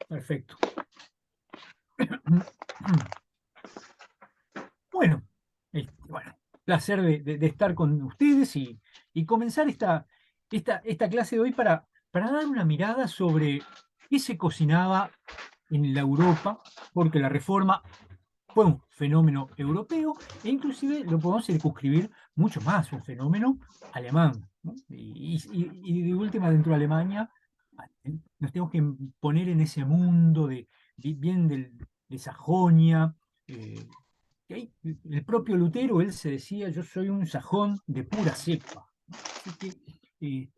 Perfecto. Bueno, bueno, placer de estar con ustedes y comenzar esta clase de hoy para dar una mirada sobre qué se cocinaba en la Europa, porque la Reforma fue un fenómeno europeo e inclusive lo podemos circunscribir mucho más, un fenómeno alemán, ¿no? Y de última dentro de Alemania nos tenemos que poner en ese mundo bien de Sajonia. Que el propio Lutero, él se decía, yo soy un sajón de pura cepa, ¿no? Así que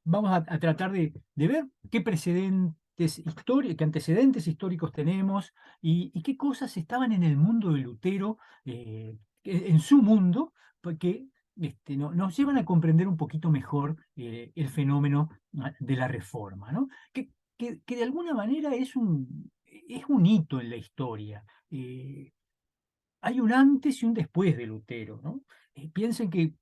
vamos a tratar de ver qué qué antecedentes históricos tenemos y qué cosas estaban en el mundo de Lutero, en su mundo, porque nos llevan a comprender un poquito mejor el fenómeno de la reforma, ¿no? Que de alguna manera es un hito en la historia. Hay un antes y un después de Lutero, ¿no? Piensen que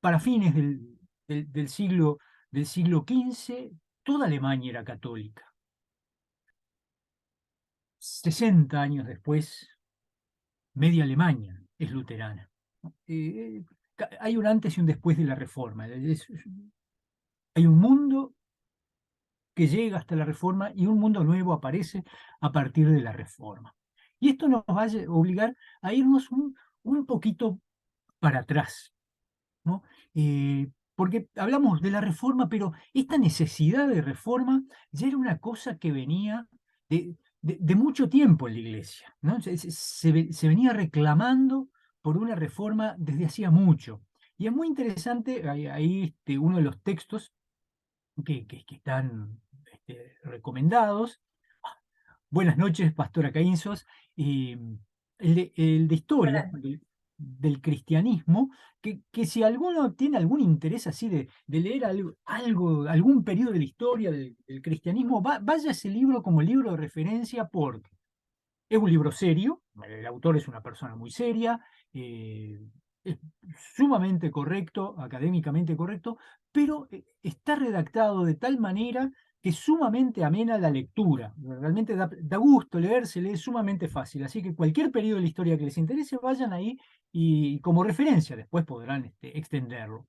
para fines del siglo XV, toda Alemania era católica. 60 años después, media Alemania es luterana, ¿no? Hay un antes y un después de la Reforma. Hay un mundo que llega hasta la Reforma y un mundo nuevo aparece a partir de la Reforma. Y esto nos va a obligar a irnos un poquito para atrás, ¿no? Porque hablamos de la reforma, pero esta necesidad de reforma ya era una cosa que venía de mucho tiempo en la iglesia, ¿no? Se venía reclamando por una reforma desde hacía mucho. Y es muy interesante, ahí uno de los textos que están recomendados. Buenas noches, Pastora Caínzos. Eh, el de historia Buenas. del cristianismo, que si alguno tiene algún interés así de leer algún periodo de la historia del cristianismo, vaya a ese libro como libro de referencia porque es un libro serio, el autor es una persona muy seria, eh, es sumamente correcto, académicamente correcto, pero está redactado de tal manera que es sumamente amena la lectura. Realmente da gusto leer, se lee sumamente fácil. Así que cualquier periodo de la historia que les interese, vayan ahí y como referencia después podrán extenderlo.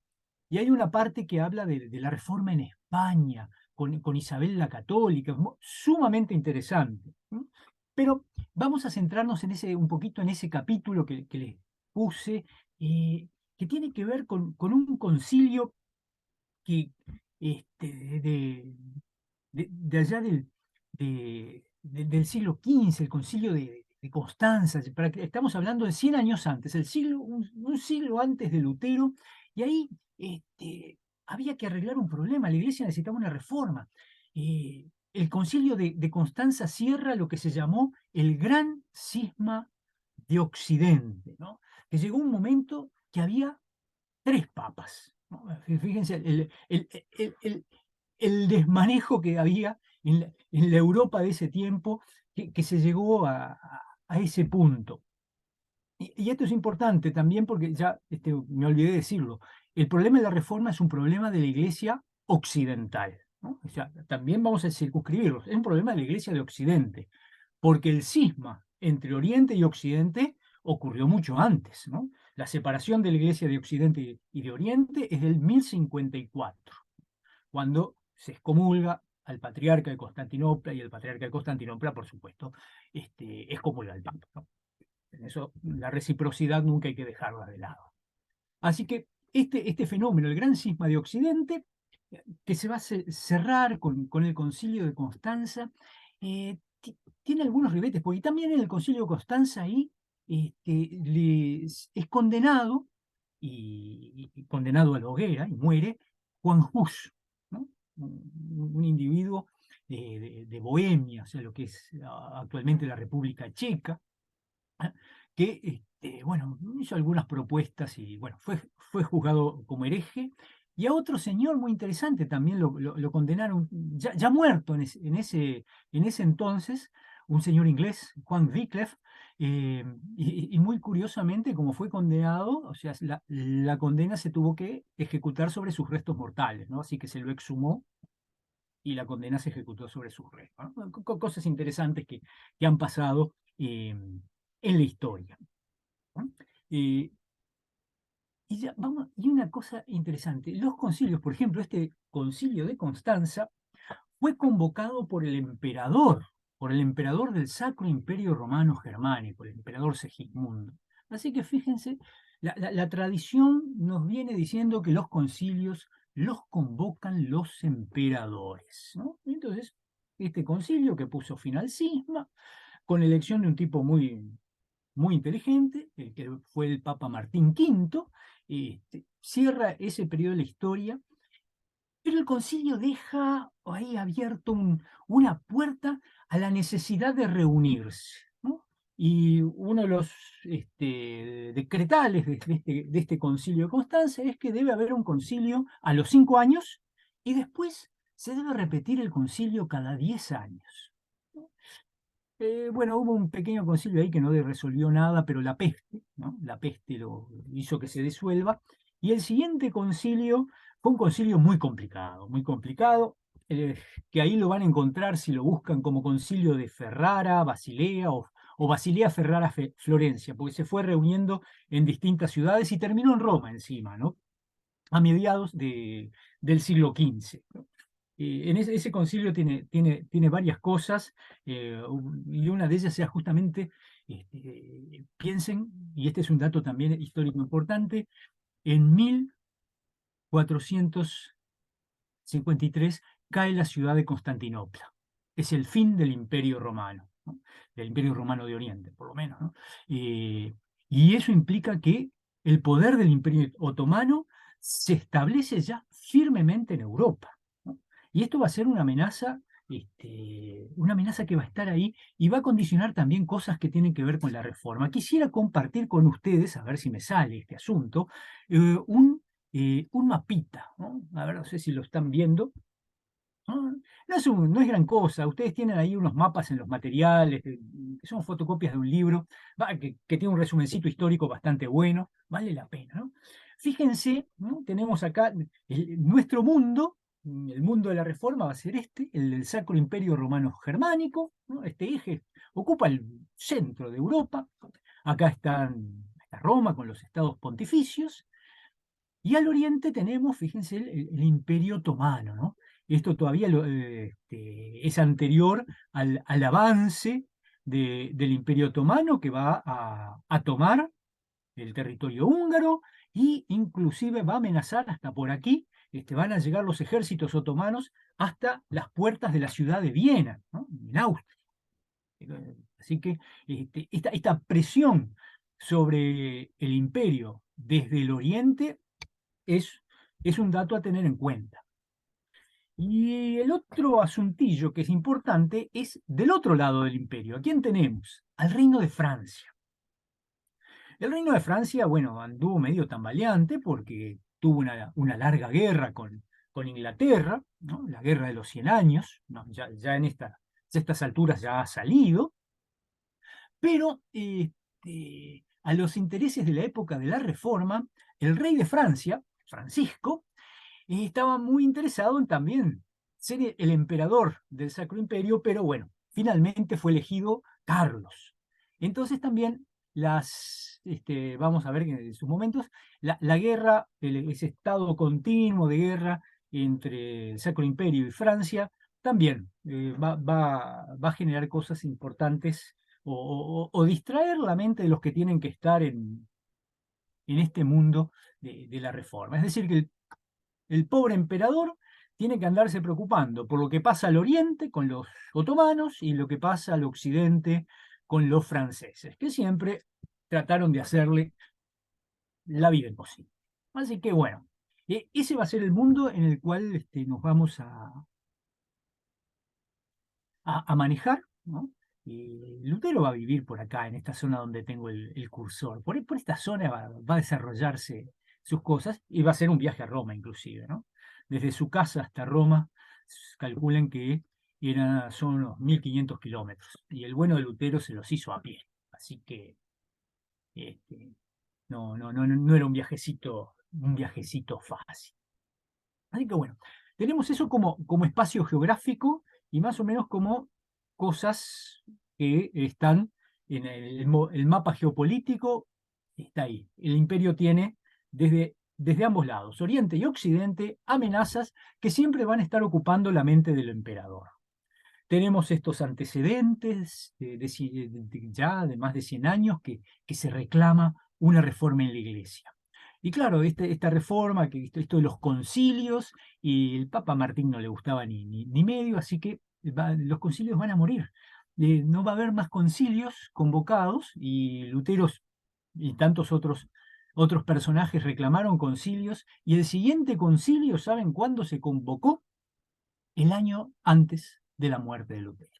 Y hay una parte que habla de la reforma en España, con Isabel la Católica, sumamente interesante. ¿No? Pero vamos a centrarnos un poquito en ese capítulo que les puse, que tiene que ver con un concilio que, este, de allá del siglo XV, el concilio de Constanza. Estamos hablando de 100 años antes, un siglo antes de Lutero, y ahí había que arreglar un problema, la iglesia necesitaba una reforma. El concilio de Constanza cierra lo que se llamó el Gran Cisma de Occidente, ¿no? Que llegó un momento que había tres papas, ¿no? Fíjense el desmanejo que había en la Europa de ese tiempo, que se llegó a ese punto. Y esto es importante también porque ya me olvidé de decirlo. El problema de la reforma es un problema de la iglesia occidental, ¿no? O sea, también vamos a circunscribirlo. Es un problema de la iglesia de Occidente, porque el cisma entre Oriente y Occidente ocurrió mucho antes, ¿no? La separación de la iglesia de Occidente y de Oriente es del 1054, cuando se excomulga al patriarca de Constantinopla y el patriarca de Constantinopla, por supuesto, excomulga al Papa, ¿no? En eso la reciprocidad nunca hay que dejarla de lado. Así que este fenómeno, el gran cisma de Occidente, que se va a cerrar con el concilio de Constanza, tiene algunos ribetes, porque también en el concilio de Constanza ahí es condenado, y condenado a la hoguera, y muere Juan Hus, ¿no? Un individuo de Bohemia, o sea, lo que es actualmente la República Checa, que bueno, hizo algunas propuestas y bueno, fue juzgado como hereje. Y a otro señor muy interesante también lo condenaron, ya muerto en ese entonces, un señor inglés, Juan Wycliffe, y muy curiosamente, como fue condenado, o sea, la condena se tuvo que ejecutar sobre sus restos mortales, ¿no? Así que se lo exhumó y la condena se ejecutó sobre sus restos, ¿no? Cosas interesantes que han pasado en la historia, ¿no? Eh, y una cosa interesante, los concilios, por ejemplo, este concilio de Constanza fue convocado por el emperador del Sacro Imperio Romano Germánico, el emperador Segismundo. Así que fíjense, la tradición nos viene diciendo que los concilios los convocan los emperadores, ¿no? Entonces, este concilio que puso fin al cisma, con elección de un tipo muy inteligente, el que fue el Papa Martín V, cierra ese periodo de la historia, pero el concilio deja ahí abierto una puerta a la necesidad de reunirse, ¿no? Y uno de los decretales de este concilio de Constanza es que debe haber un concilio a los 5 años y después se debe repetir el concilio cada 10 años. Bueno, hubo un pequeño concilio ahí que no resolvió nada, pero la peste, ¿no? La peste lo hizo que se disuelva. Y el siguiente concilio fue un concilio muy complicado, que ahí lo van a encontrar si lo buscan como concilio de Ferrara, Basilea o Basilea Ferrara Florencia, porque se fue reuniendo en distintas ciudades y terminó en Roma encima, ¿no? A mediados del siglo XV, ¿no? En ese concilio tiene varias cosas, y una de ellas sea justamente, piensen, y este es un dato también histórico importante, en 1453 cae la ciudad de Constantinopla. Es el fin del Imperio Romano, ¿no? Del Imperio Romano de Oriente, por lo menos, ¿no? Y eso implica que el poder del Imperio Otomano se establece ya firmemente en Europa, ¿no? Y esto va a ser una amenaza que va a estar ahí y va a condicionar también cosas que tienen que ver con la reforma. Quisiera compartir con ustedes, a ver si me sale este asunto, un mapita, ¿no? A ver, no sé si lo están viendo. No, no es gran cosa. Ustedes tienen ahí unos mapas en los materiales, que son fotocopias de un libro, que tiene un resumencito histórico bastante bueno, vale la pena, ¿no? Fíjense, ¿no? Tenemos acá nuestro mundo, el mundo de la Reforma va a ser el del Sacro Imperio Romano Germánico, ¿no? Este eje ocupa el centro de Europa. Acá está Roma con los estados pontificios. Y al oriente tenemos, fíjense, el Imperio Otomano, ¿no? Esto todavía es anterior al avance del Imperio Otomano, que va a tomar el territorio húngaro e inclusive va a amenazar hasta por aquí. Van a llegar los ejércitos otomanos hasta las puertas de la ciudad de Viena, ¿no? En Austria. Así que esta presión sobre el imperio desde el oriente es, es un dato a tener en cuenta. Y el otro asuntillo que es importante es del otro lado del imperio. ¿A quién tenemos? Al Reino de Francia. El Reino de Francia, bueno, anduvo medio tambaleante porque tuvo una larga guerra con Inglaterra, ¿no? La guerra de los 100 años, ¿no? Ya ya estas alturas ya ha salido, pero a los intereses de la época de la Reforma, el rey de Francia, Francisco, y estaba muy interesado en también ser el emperador del Sacro Imperio, pero bueno, finalmente fue elegido Carlos. Entonces también vamos a ver que en sus momentos, la guerra, ese estado continuo de guerra entre el Sacro Imperio y Francia, también va a generar cosas importantes o distraer la mente de los que tienen que estar en este mundo de la reforma. Es decir, que el pobre emperador tiene que andarse preocupando por lo que pasa al oriente con los otomanos y lo que pasa al occidente con los franceses, que siempre trataron de hacerle la vida imposible. Así que bueno, ese va a ser el mundo en el cual nos vamos a manejar, ¿no? Lutero va a vivir por acá, en esta zona donde tengo el cursor. Por esta zona va a desarrollarse sus cosas y va a ser un viaje a Roma inclusive, ¿no? Desde su casa hasta Roma, calculen que son unos 1500 kilómetros. Y el bueno de Lutero se los hizo a pie. Así que este, no era un viajecito fácil. Así que bueno, Tenemos eso como espacio geográfico y más o menos como cosas que están en el mapa geopolítico, está ahí. El imperio tiene desde ambos lados, Oriente y Occidente, amenazas que siempre van a estar ocupando la mente del emperador. Tenemos estos antecedentes ya de más de 100 años que se reclama una reforma en la iglesia. Y claro, esta reforma, esto de los concilios, y el Papa Martín no le gustaba ni medio, así que los concilios van a morir. No va a haber más concilios convocados, y Lutero y tantos otros personajes reclamaron concilios, y el siguiente concilio, ¿saben cuándo se convocó? El año antes de la muerte de Lutero,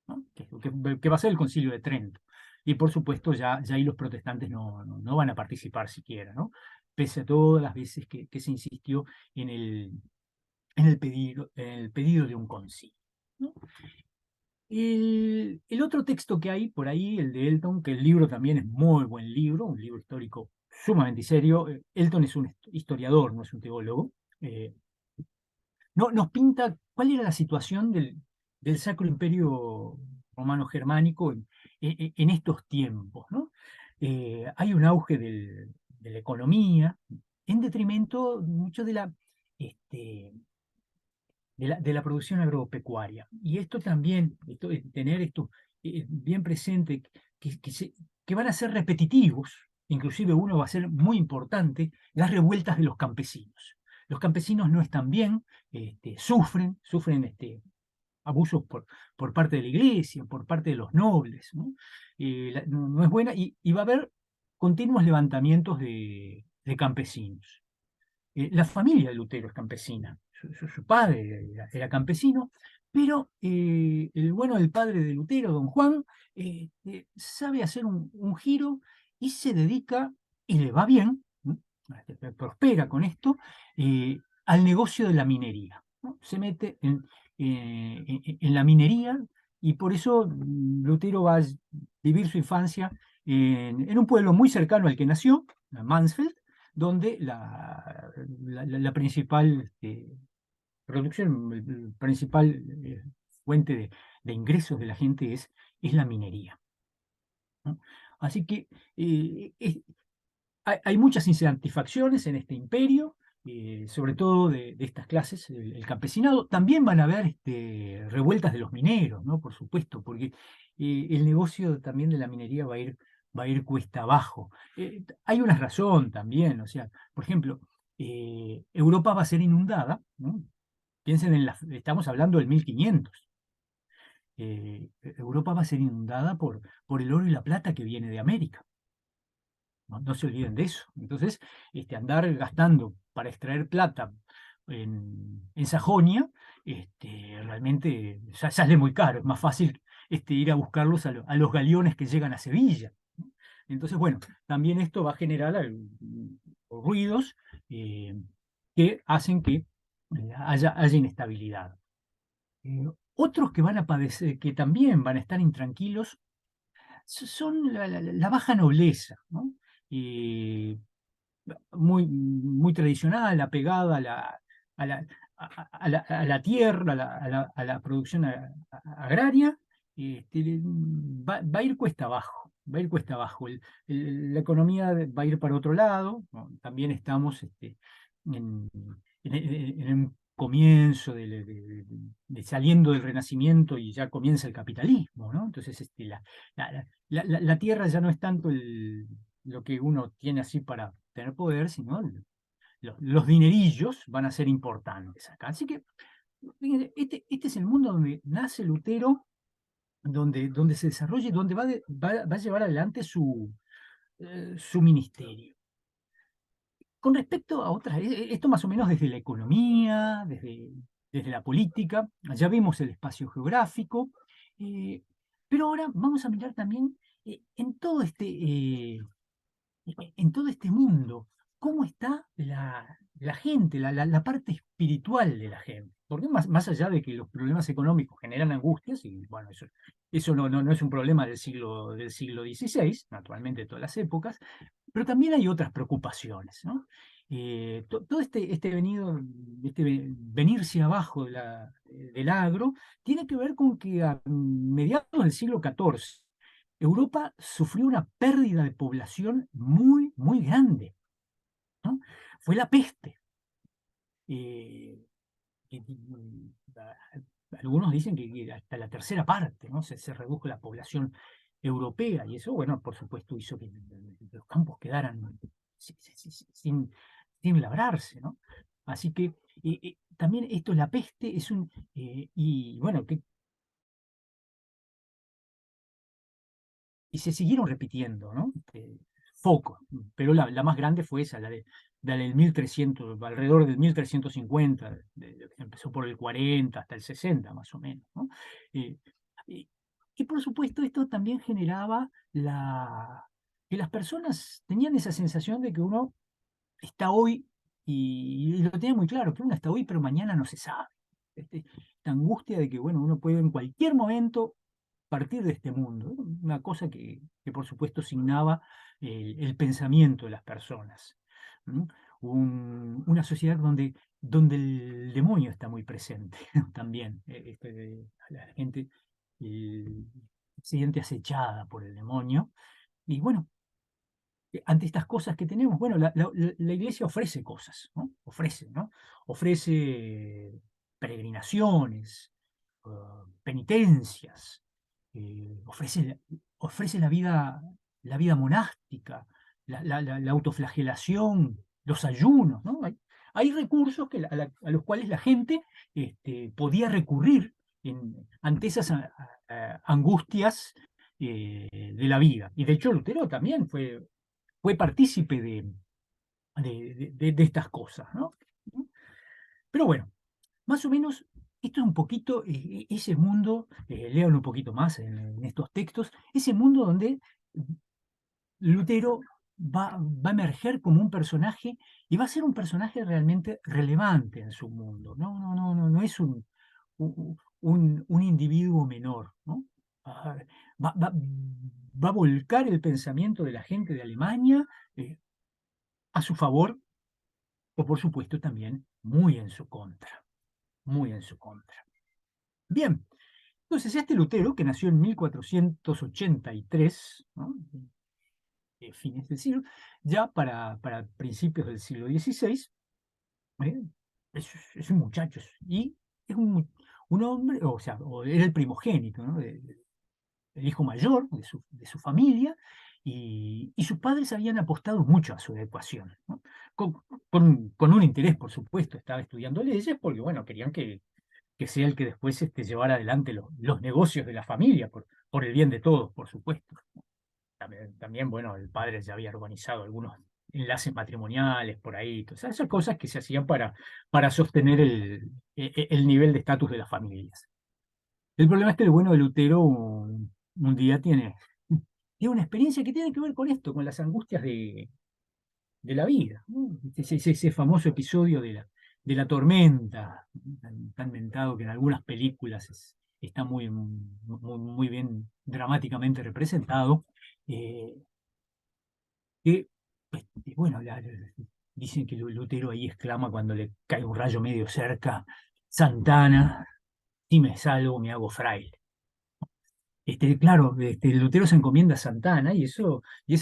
¿no? Que va a ser el Concilio de Trento. Y por supuesto ya ahí los protestantes no van a participar siquiera, ¿no? Pese a todas las veces que se insistió en el pedido de un concilio, ¿no? El otro texto que hay por ahí, el de Elton, que el libro también es muy buen libro, un libro histórico sumamente serio. Elton es un historiador, no es un teólogo. eh, no, nos pinta cuál era la situación del Sacro Imperio Romano Germánico en estos tiempos, ¿no? Hay un auge de la economía en detrimento mucho este, de la producción agropecuaria. Y esto también, tener esto bien presente, que van a ser repetitivos, inclusive uno va a ser muy importante, las revueltas de los campesinos. Los campesinos no están bien, sufren abusos por parte de la iglesia, por parte de los nobles, ¿no? No es buena, y va a haber continuos levantamientos de campesinos. La familia de Lutero es campesina, su padre era campesino, pero el bueno del padre de Lutero, don Juan, sabe hacer un giro y se dedica, y le va bien, ¿no? Prospera con esto, al negocio de la minería, ¿no? Se mete en la minería, y por eso Lutero va a vivir su infancia en un pueblo muy cercano al que nació, Mansfeld, donde la principal producción, el principal fuente de ingresos de la gente es la minería, ¿no? Así que hay muchas insatisfacciones en este imperio, sobre todo de estas clases, el campesinado. También van a haber revueltas de los mineros, ¿no? Por supuesto, porque el negocio también de la minería va a ir cuesta abajo. Hay una razón también, o sea, por ejemplo, Europa va a ser inundada, ¿no? Piensen estamos hablando del 1500. Europa va a ser inundada por el oro y la plata que viene de América. No se olviden de eso. Entonces, andar gastando para extraer plata en Sajonia, realmente sale muy caro. Es más fácil ir a buscarlos a los galeones que llegan a Sevilla, ¿no? Entonces, bueno, también esto va a generar ruidos eh, que hacen que haya inestabilidad. Otros que van a padecer, que también van a estar intranquilos, son la baja nobleza, ¿no? Eh, muy tradicional, apegada a la, a la tierra, a la producción agraria. Va a ir cuesta abajo, va a ir cuesta abajo. La economía va a ir para otro lado, ¿no? También estamos en, en un comienzo de saliendo del Renacimiento, y ya comienza el capitalismo, ¿no? Entonces, la tierra ya no es tanto lo que uno tiene así para tener poder, sino los dinerillos van a ser importantes acá. Así que fíjense, este es el mundo donde nace Lutero, donde se desarrolla y donde va a llevar adelante su ministerio. Con respecto a otras, esto más o menos desde la economía, desde la política, ya vimos el espacio geográfico, pero ahora vamos a mirar también en todo este mundo, cómo está la gente, la parte espiritual de la gente. Porque más allá de que los problemas económicos generan angustias, y bueno, eso no es un problema del siglo XVI, naturalmente de todas las épocas, pero también hay otras preocupaciones, ¿no? todo este venirse abajo del agro tiene que ver con que a mediados del siglo XIV Europa sufrió una pérdida de población muy, muy grande, ¿no? Fue la peste. eh, Algunos dicen que hasta la tercera parte, ¿no? Se redujo la población europea y eso, bueno, por supuesto hizo que los campos quedaran sin labrarse, ¿no? Así que también esto, la peste es y bueno, y se siguieron repitiendo, ¿no? Focos, pero la más grande fue esa, la del 1300, alrededor del 1350, empezó por el 40 hasta el 60 más o menos, ¿no? Eh, y, y por supuesto esto también generaba que las personas tenían esa sensación de que uno está hoy, y lo tenía muy claro, que uno está hoy, pero mañana no se sabe. Esta angustia de que, bueno, uno puede en cualquier momento partir de este mundo, ¿no? Una cosa que por supuesto signaba el pensamiento de las personas. ¿No? Una sociedad donde el demonio está muy presente también. La gente eh, se siente acechada por el demonio. Y bueno, ante estas cosas que tenemos, bueno, la iglesia ofrece cosas, ¿no? Ofrece, ¿no? Ofrece peregrinaciones, penitencias, ofrece la vida monástica, la autoflagelación, los ayunos, ¿no? Hay recursos a los cuales la gente podía recurrir ante esas angustias de la vida. Y de hecho Lutero también fue partícipe de estas cosas, ¿no? Pero bueno, más o menos esto es un poquito ese mundo, lean un poquito más en estos textos, ese mundo donde Lutero va a emerger como un personaje y va a ser un personaje realmente relevante en su mundo. No es un individuo menor, ¿no? Ah, Va, va- va a volcar el pensamiento de la gente de Alemania a su favor o por supuesto también muy en su contra, muy en su contra. Bien, entonces este Lutero, que nació en 1483, ¿no? Fines del siglo, ya para principios del siglo XVI, ¿eh? Es un muchacho y es un hombre, o sea, era el primogénito, ¿no? El hijo mayor de su familia, y sus padres habían apostado mucho a su educación, ¿no? Con, con un interés, por supuesto, estaba estudiando leyes porque, bueno, querían que sea el que después llevara adelante los negocios de la familia, por el bien de todos, por supuesto. También, bueno, el padre ya había organizado algunos enlaces matrimoniales por ahí, todas esas cosas que se hacían para sostener el nivel de estatus de las familias. El problema es que el bueno de Lutero un día tiene una experiencia que tiene que ver con esto, con las angustias de la vida, ¿no? Ese famoso episodio de la tormenta, tan mentado que en algunas películas está muy bien dramáticamente representado, eh, que, pues, bueno, dicen que Lutero ahí exclama cuando le cae un rayo medio cerca: Santana, si me salgo, me hago fraile. Claro, Lutero se encomienda a Santana y eso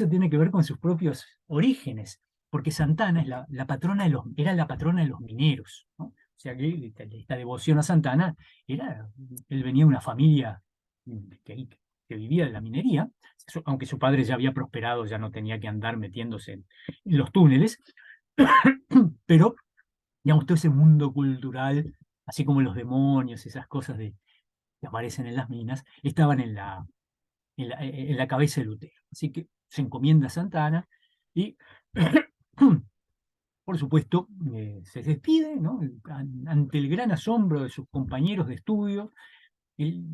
tiene que ver con sus propios orígenes, porque Santana era la patrona de los mineros, ¿no? O sea que esta devoción a Santana él venía de una familia que vivía de la minería, aunque su padre ya había prosperado, ya no tenía que andar metiéndose en los túneles, pero digamos, todo ese mundo cultural, así como los demonios, esas cosas que aparecen en las minas, estaban en la cabeza de Lutero. Así que se encomienda a Santana y, por supuesto, se despide, ¿no? Ante el gran asombro de sus compañeros de estudio, el,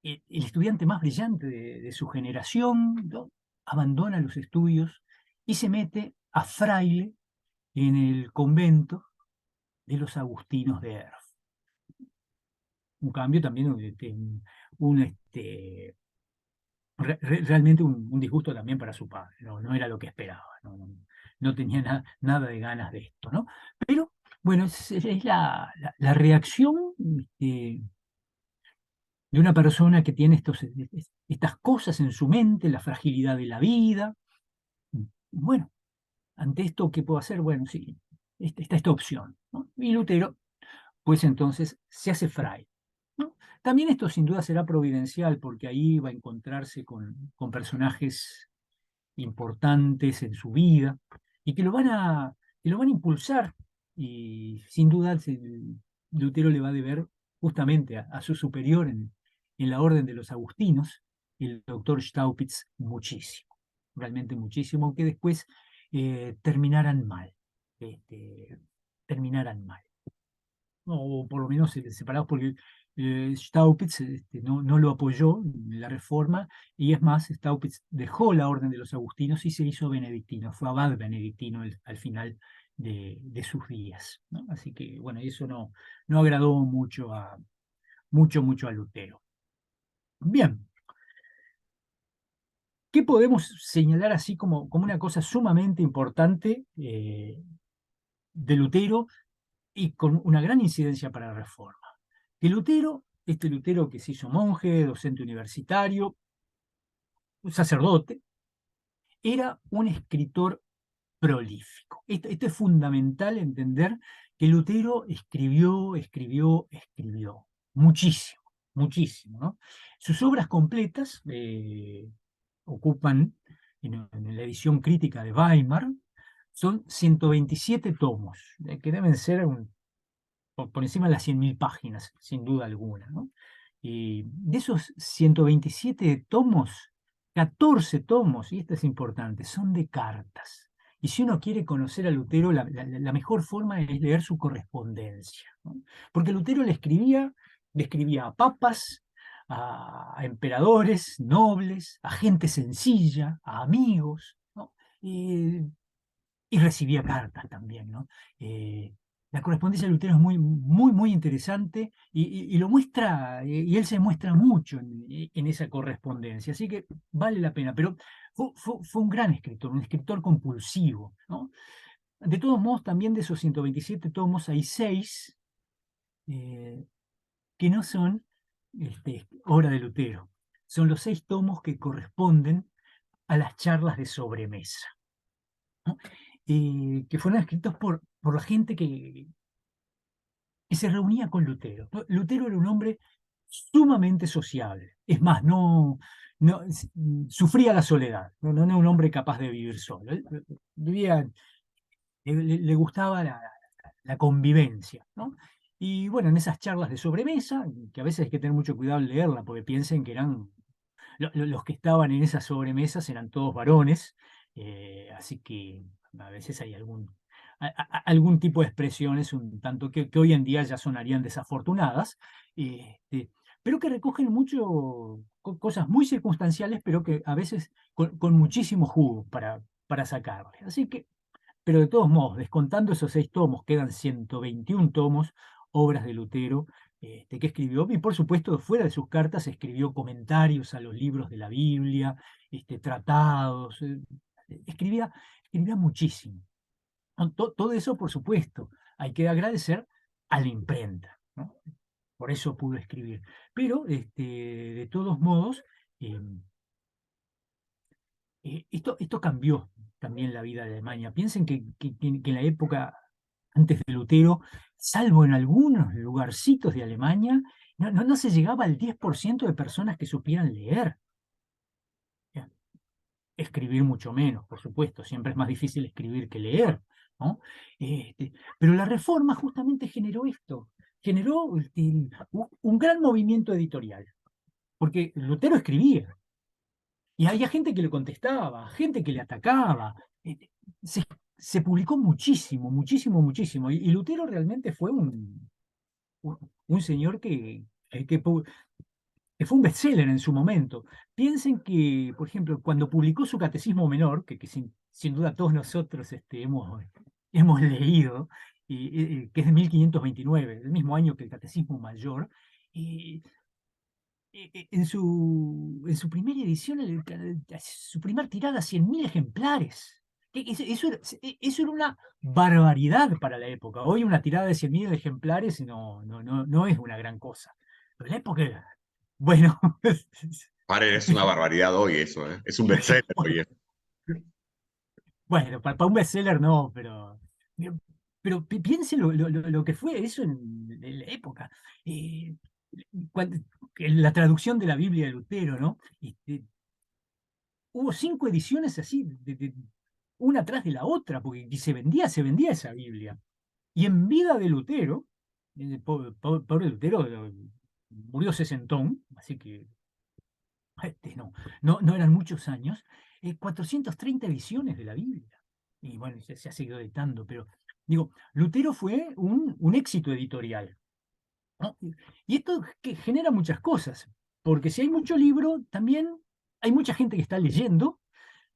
el estudiante más brillante de su generación, ¿no? Abandona los estudios y se mete a fraile en el convento de los agustinos de Erf. Un cambio también, un, realmente un disgusto también para su padre, no era lo que esperaba, no tenía nada de ganas de esto, ¿no? Pero bueno, es la reacción este, de una persona que tiene estas cosas en su mente, la fragilidad de la vida. Bueno, ante esto, ¿qué puedo hacer? Bueno, sí, está esta opción, ¿no? Y Lutero, pues entonces se hace fraile, ¿no? También esto sin duda será providencial, porque ahí va a encontrarse con personajes importantes en su vida y que lo van a impulsar. Y sin duda Lutero le va a deber justamente a su superior en la orden de los agustinos, el doctor Staupitz, muchísimo, realmente muchísimo, que después terminaran mal, este, terminaran mal, o por lo menos separados, porque Staupitz no lo apoyó en la reforma, y es más, Staupitz dejó la orden de los agustinos y se hizo benedictino, fue abad benedictino al final de sus días, ¿no? Así que, bueno, eso no agradó mucho a Lutero. Bien, ¿qué podemos señalar así como una cosa sumamente importante de Lutero y con una gran incidencia para la reforma? Que Lutero, este Lutero que se hizo monje, docente universitario, un sacerdote, era un escritor prolífico. Esto es fundamental entender que Lutero escribió muchísimo, muchísimo, ¿no? Sus obras completas ocupan en la edición crítica de Weimar, son 127 tomos, que deben ser por encima de las 100.000 páginas, sin duda alguna, ¿no? Y de esos 127 tomos, 14 tomos, y esto es importante, son de cartas. Y si uno quiere conocer a Lutero, la mejor forma es leer su correspondencia, ¿no? Porque Lutero le escribía a papas, a emperadores, nobles, a gente sencilla, a amigos, ¿no? Y recibía cartas también, ¿no? Eh, la correspondencia de Lutero es muy interesante y lo muestra, y él se muestra mucho en esa correspondencia, así que vale la pena, pero fue un gran escritor, un escritor compulsivo, ¿no? De todos modos, también de esos 127 tomos hay 6 eh, que no son obra de Lutero, son los 6 tomos que corresponden a las charlas de sobremesa, ¿no? Que fueron escritos por la gente que se reunía con Lutero, ¿no? Lutero era un hombre sumamente sociable. Es más, sufría la soledad, no era un hombre capaz de vivir solo. Él vivía, le gustaba la convivencia, ¿no? Y bueno, en esas charlas de sobremesa, que a veces hay que tener mucho cuidado en leerla, porque piensen que eran los que estaban en esas sobremesas eran todos varones, así que a veces hay algún tipo de expresiones un tanto que hoy en día ya sonarían desafortunadas, este, pero que recogen mucho cosas muy circunstanciales, pero que a veces con muchísimo jugo para sacarle. Así que, pero de todos modos, descontando esos 6 tomos, quedan 121 tomos, obras de Lutero, que escribió, y por supuesto, fuera de sus cartas, escribió comentarios a los libros de la Biblia, tratados, escribía muchísimo. No, todo eso, por supuesto, hay que agradecer a la imprenta, ¿no? Por eso pudo escribir. Pero, de todos modos, eh, esto cambió también la vida de Alemania. Piensen que en la época antes de Lutero, salvo en algunos lugarcitos de Alemania, no se llegaba al 10% de personas que supieran leer. Ya, escribir mucho menos, por supuesto, siempre es más difícil escribir que leer, ¿no? Pero la reforma justamente generó esto, generó un gran movimiento editorial, porque Lutero escribía, y había gente que le contestaba, gente que le atacaba. Se, se publicó muchísimo, muchísimo, muchísimo. Y Lutero realmente fue un señor que fue un bestseller en su momento. Piensen que, por ejemplo, cuando publicó su Catecismo Menor, que sin duda todos nosotros hemos leído, que es de 1529, el mismo año que el Catecismo Mayor, eh, en su primera edición, su primera tirada, 100.000 ejemplares. Eso era una barbaridad para la época. Hoy una tirada de 100.000 ejemplares no es una gran cosa. Pero en la época era, bueno, Paren, es una barbaridad hoy eso, ¿eh? Es un bestseller hoy eso. bueno, para un bestseller no, pero piensen lo que fue eso en la época. Eh, cuando- en la traducción de la Biblia de Lutero, ¿no? Hubo 5 ediciones así, una tras de la otra, porque se vendía esa Biblia. Y en vida de Lutero, el pobre Lutero murió sesentón, así que no eran muchos años, 430 ediciones de la Biblia. Y bueno, se ha seguido editando, pero digo, Lutero fue un éxito editorial, ¿no? Y esto que genera muchas cosas, porque si hay mucho libro, también hay mucha gente que está leyendo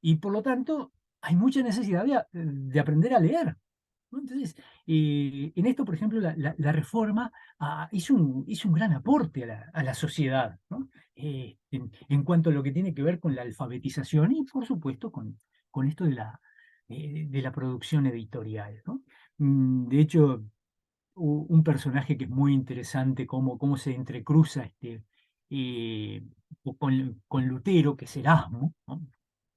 y por lo tanto hay mucha necesidad de aprender a leer, ¿no? Entonces, en esto, por ejemplo, la Reforma hizo un gran aporte a la sociedad, ¿no? En cuanto a lo que tiene que ver con la alfabetización y, por supuesto, con esto de la producción editorial, ¿no? De hecho, un personaje que es muy interesante, cómo se entrecruza eh, con Lutero, que es Erasmo, ¿no?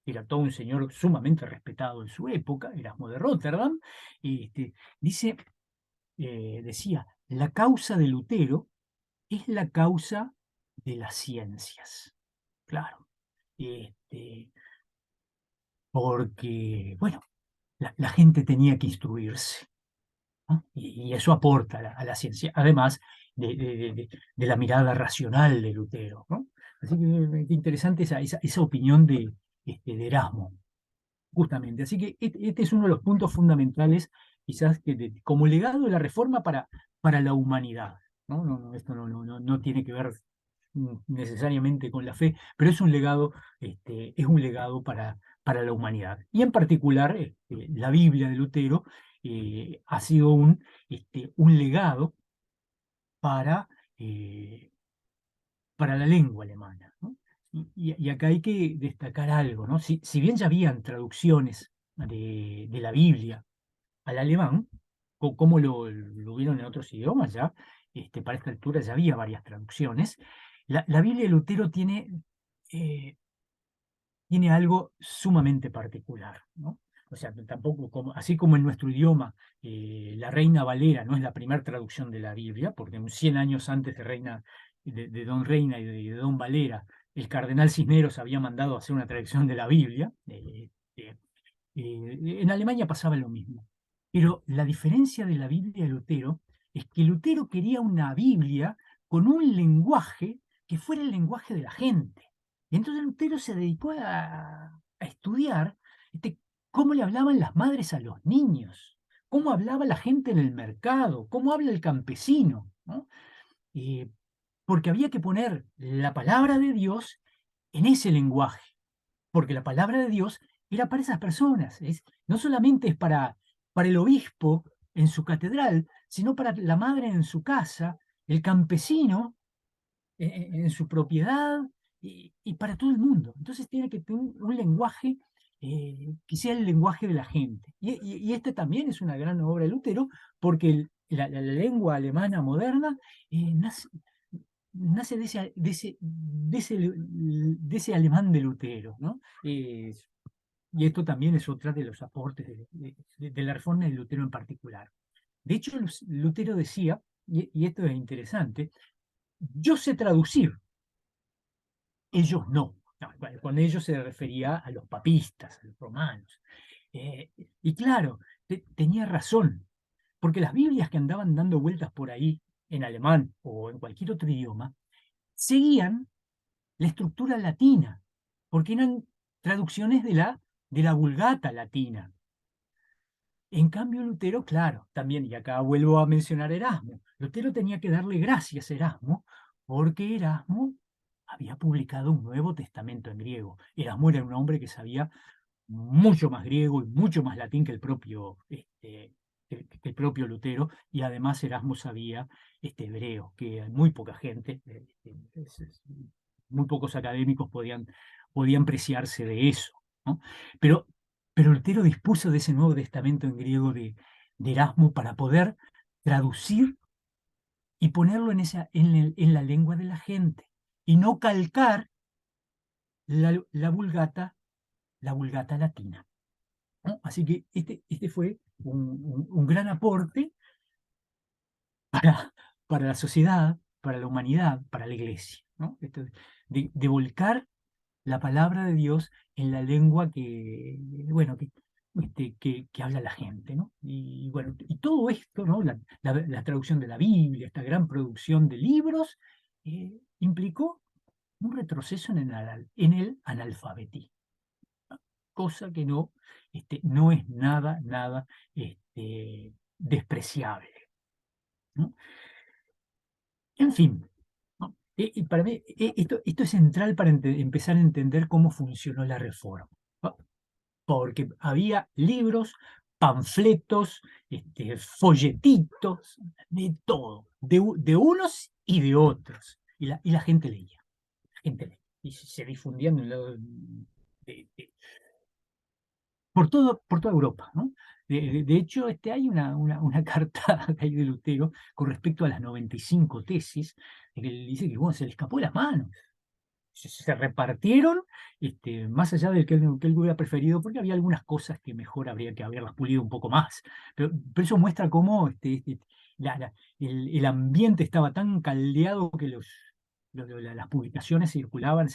Era todo un señor sumamente respetado en su época, Erasmo de Rotterdam, y decía, la causa de Lutero es la causa de las ciencias. Claro, este, porque, bueno, la gente tenía que instruirse, ¿no? Y eso aporta a la ciencia, además de la mirada racional de Lutero, ¿no? Así que qué interesante esa opinión de Erasmo. Justamente, así que este es uno de los puntos fundamentales, quizás, como legado de la Reforma para la humanidad, ¿no? Esto no tiene que ver necesariamente con la fe, pero es un legado para la humanidad. Y en particular, la Biblia de Lutero ha sido un legado para, eh, para la lengua alemana, ¿no? Y acá hay que destacar algo, ¿no? Si bien ya habían traducciones de la Biblia al alemán, como lo vieron en otros idiomas ya, para esta altura ya había varias traducciones, la Biblia de Lutero eh, tiene algo sumamente particular, ¿no? O sea, tampoco así como en nuestro idioma, la Reina Valera no es la primera traducción de la Biblia, porque 100 años antes de Don Reina y de Don Valera, el cardenal Cisneros había mandado a hacer una traducción de la Biblia. En Alemania pasaba lo mismo. Pero la diferencia de la Biblia de Lutero es que Lutero quería una Biblia con un lenguaje que fuera el lenguaje de la gente. Y entonces Lutero se dedicó a estudiar cómo le hablaban las madres a los niños, cómo hablaba la gente en el mercado, cómo habla el campesino, ¿no? Eh, Porque había que poner la palabra de Dios en ese lenguaje, porque la palabra de Dios era para esas personas, no solamente es para el obispo en su catedral, sino para la madre en su casa, el campesino en su propiedad y para todo el mundo. Entonces tiene que tener un lenguaje que sea el lenguaje de la gente. Y este también es una gran obra de Lutero, porque la lengua alemana moderna nace de ese alemán de Lutero, ¿no? Y esto también es otra de los aportes de la reforma de Lutero en particular. De hecho, Lutero decía, y esto es interesante, yo sé traducir, ellos no. No, con ellos se refería a los papistas, a los romanos. Y claro, tenía razón, porque las Biblias que andaban dando vueltas por ahí, en alemán o en cualquier otro idioma, seguían la estructura latina, porque eran traducciones de la Vulgata latina. En cambio, Lutero, claro, también, y acá vuelvo a mencionar a Erasmo, Lutero tenía que darle gracias a Erasmo, porque Erasmo había publicado un Nuevo Testamento en griego. Erasmo era un hombre que sabía mucho más griego y mucho más latín que el propio Lutero, y además Erasmo sabía hebreo, que muy poca gente, muy pocos académicos podían preciarse de eso, ¿no? Pero pero Lutero dispuso de ese Nuevo Testamento en griego de Erasmo para poder traducir y ponerlo en la lengua de la gente y no calcar la vulgata latina, ¿no? Así que este fue un gran aporte para la sociedad, para la humanidad, para la iglesia, ¿no? Esto de volcar la palabra de Dios en la lengua bueno, que habla la gente, ¿no? Y bueno, y todo esto, ¿no? La traducción de la Biblia, esta gran producción de libros, implicó un retroceso en el analfabetismo, cosa que no es nada despreciable, ¿no? En fin, ¿no? Y para mí esto es central para empezar a entender cómo funcionó la reforma, ¿no? Porque había libros, panfletos, folletitos, de todo, de unos y de otros. Y la gente leía, y se difundían de, de- por toda Europa, ¿no? De hecho, hay una carta que hay de Lutero con respecto a las 95 tesis, en que él dice que bueno, se le escapó de las manos. Se repartieron, más allá del que él hubiera preferido, porque había algunas cosas que mejor habría que haberlas pulido un poco más. Pero eso muestra cómo el ambiente estaba tan caldeado que las publicaciones circulaban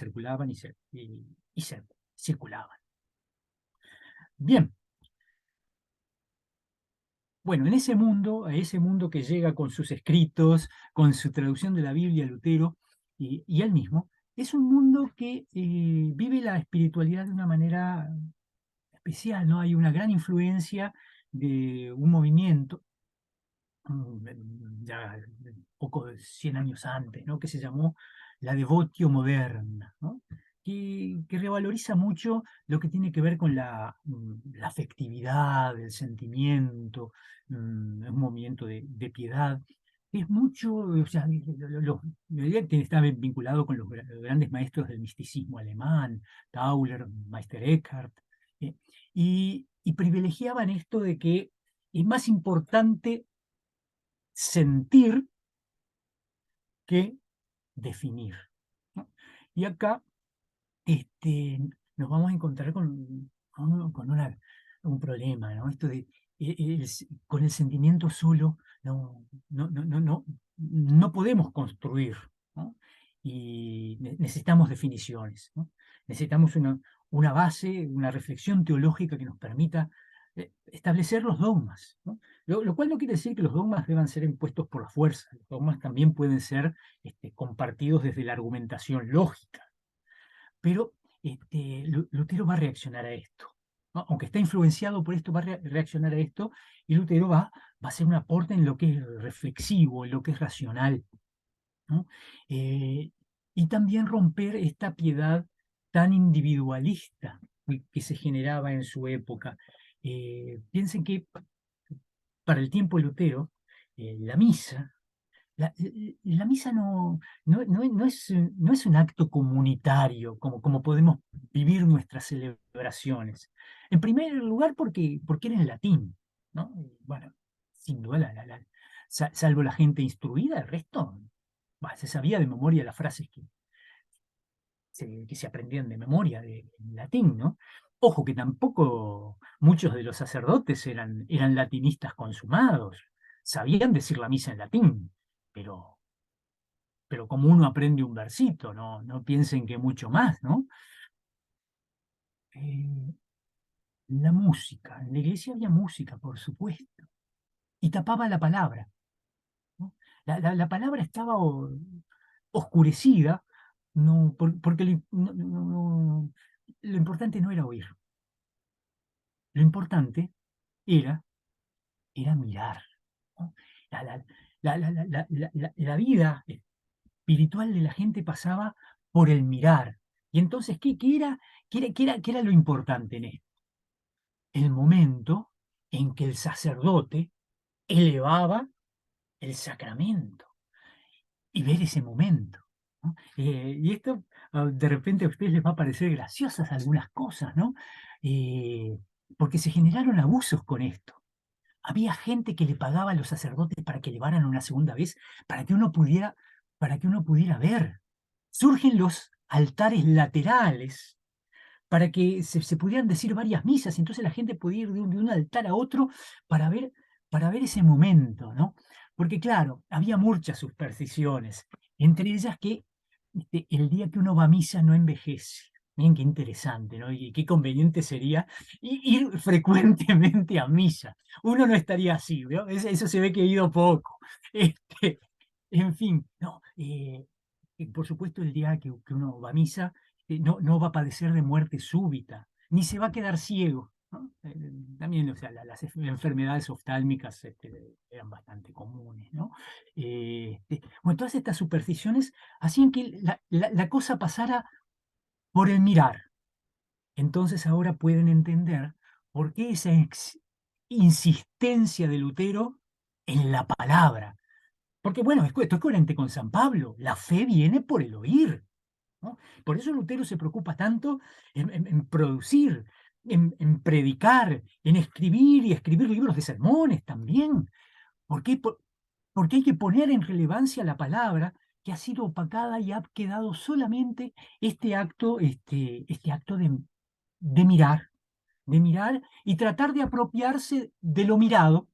y se circulaban. Bien, bueno, en ese mundo, a ese mundo que llega con sus escritos, con su traducción de la Biblia, Lutero y él mismo, es un mundo que vive la espiritualidad de una manera especial, ¿no? Hay una gran influencia de un movimiento, ya poco de 100 años antes, ¿no? Que se llamó la Devotio Moderna, ¿no? Que revaloriza mucho lo que tiene que ver con la afectividad, el sentimiento, un movimiento de piedad. Es mucho, o sea, yo diría que está vinculado con los grandes maestros del misticismo alemán, Tauler, Meister Eckhart, ¿eh? Y privilegiaban esto de que es más importante sentir que definir, ¿no? Y acá nos vamos a encontrar con un problema, ¿no? Esto con el sentimiento solo no podemos construir, ¿no? Y necesitamos definiciones, ¿no? Necesitamos una base, una reflexión teológica que nos permita establecer los dogmas, ¿no? Lo cual no quiere decir que los dogmas deban ser impuestos por la fuerza. Los dogmas también pueden ser compartidos desde la argumentación lógica, pero Lutero va a reaccionar a esto, ¿no? Aunque está influenciado por esto, va a reaccionar a esto, y Lutero va a hacer un aporte en lo que es reflexivo, en lo que es racional, ¿no? Eh, y también romper esta piedad tan individualista que se generaba en su época. Piensen que para el tiempo de Lutero, la misa la misa no es un acto comunitario como podemos vivir nuestras celebraciones. En primer lugar, porque era en latín, ¿no? Bueno, sin duda, salvo la gente instruida, el resto, se sabía de memoria las frases que se aprendían de memoria en latín, ¿no? Ojo que tampoco muchos de los sacerdotes eran latinistas consumados, sabían decir la misa en latín, pero como uno aprende un versito, no piensen que mucho más, ¿no? Eh, la música, en la iglesia había música, por supuesto, y tapaba la palabra, ¿no? La palabra estaba oscurecida, no, porque lo importante no era oír, lo importante era, era mirar, ¿no? La, la- la vida espiritual de la gente pasaba por el mirar. Y entonces, ¿qué era lo importante en esto? El momento en que el sacerdote elevaba el sacramento y ver ese momento, ¿no? Y esto, de repente a ustedes les va a parecer graciosas algunas cosas, ¿no? Eh, porque se generaron abusos con esto. Había gente que le pagaba a los sacerdotes para que elevaran una segunda vez, para que uno pudiera ver. Surgen los altares laterales para que se pudieran decir varias misas, entonces la gente podía ir de un altar a otro para ver, para ver ese momento, ¿no? Porque claro, había muchas supersticiones, entre ellas que el día que uno va a misa no envejece. Miren qué interesante, ¿no? Y qué conveniente sería ir frecuentemente a misa. Uno no estaría así, ¿no? Eso se ve que he ido poco. Este, en fin, no, por supuesto el día que uno va a misa no va a padecer de muerte súbita, ni se va a quedar ciego, ¿no? También, o sea, las enfermedades oftálmicas eran bastante comunes, ¿no? Bueno, todas estas supersticiones hacían que la cosa pasara por el mirar. Entonces ahora pueden entender por qué esa insistencia de Lutero en la palabra. Porque bueno, esto es coherente con San Pablo, la fe viene por el oír, ¿no? Por eso Lutero se preocupa tanto en producir, en predicar, en escribir y escribir libros de sermones también. ¿Por qué? Porque hay que poner en relevancia la palabra que ha sido opacada y ha quedado solamente este acto de de mirar y tratar de apropiarse de lo mirado,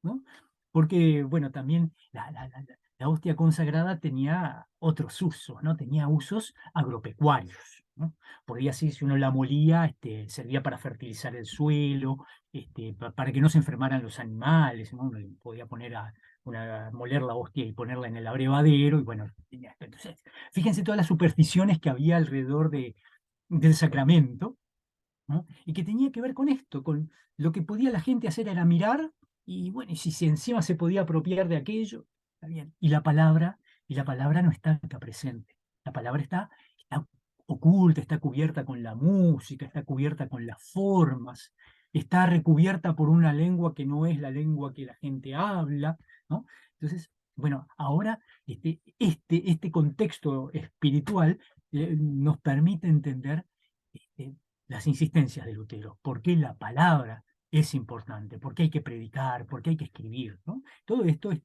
¿no? Porque, bueno, también la hostia consagrada tenía otros usos, ¿no? Tenía usos agropecuarios, ¿no? Podía así, si uno la molía, servía para fertilizar el suelo, para que no se enfermaran los animales, ¿no? Uno le podía poner moler la hostia y ponerla en el abrevadero, y bueno, entonces, fíjense todas las supersticiones que había alrededor del sacramento, ¿no? Y que tenía que ver con esto, con lo que podía la gente hacer era mirar, y bueno, y si encima se podía apropiar de aquello, está bien. Y la palabra no está acá presente. La palabra está oculta, está cubierta con la música, está cubierta con las formas, está recubierta por una lengua que no es la lengua que la gente habla, ¿no? Entonces, bueno, ahora este contexto espiritual nos permite entender este, las insistencias de Lutero, por qué la palabra es importante, por qué hay que predicar, por qué hay que escribir, ¿no? Todo esto es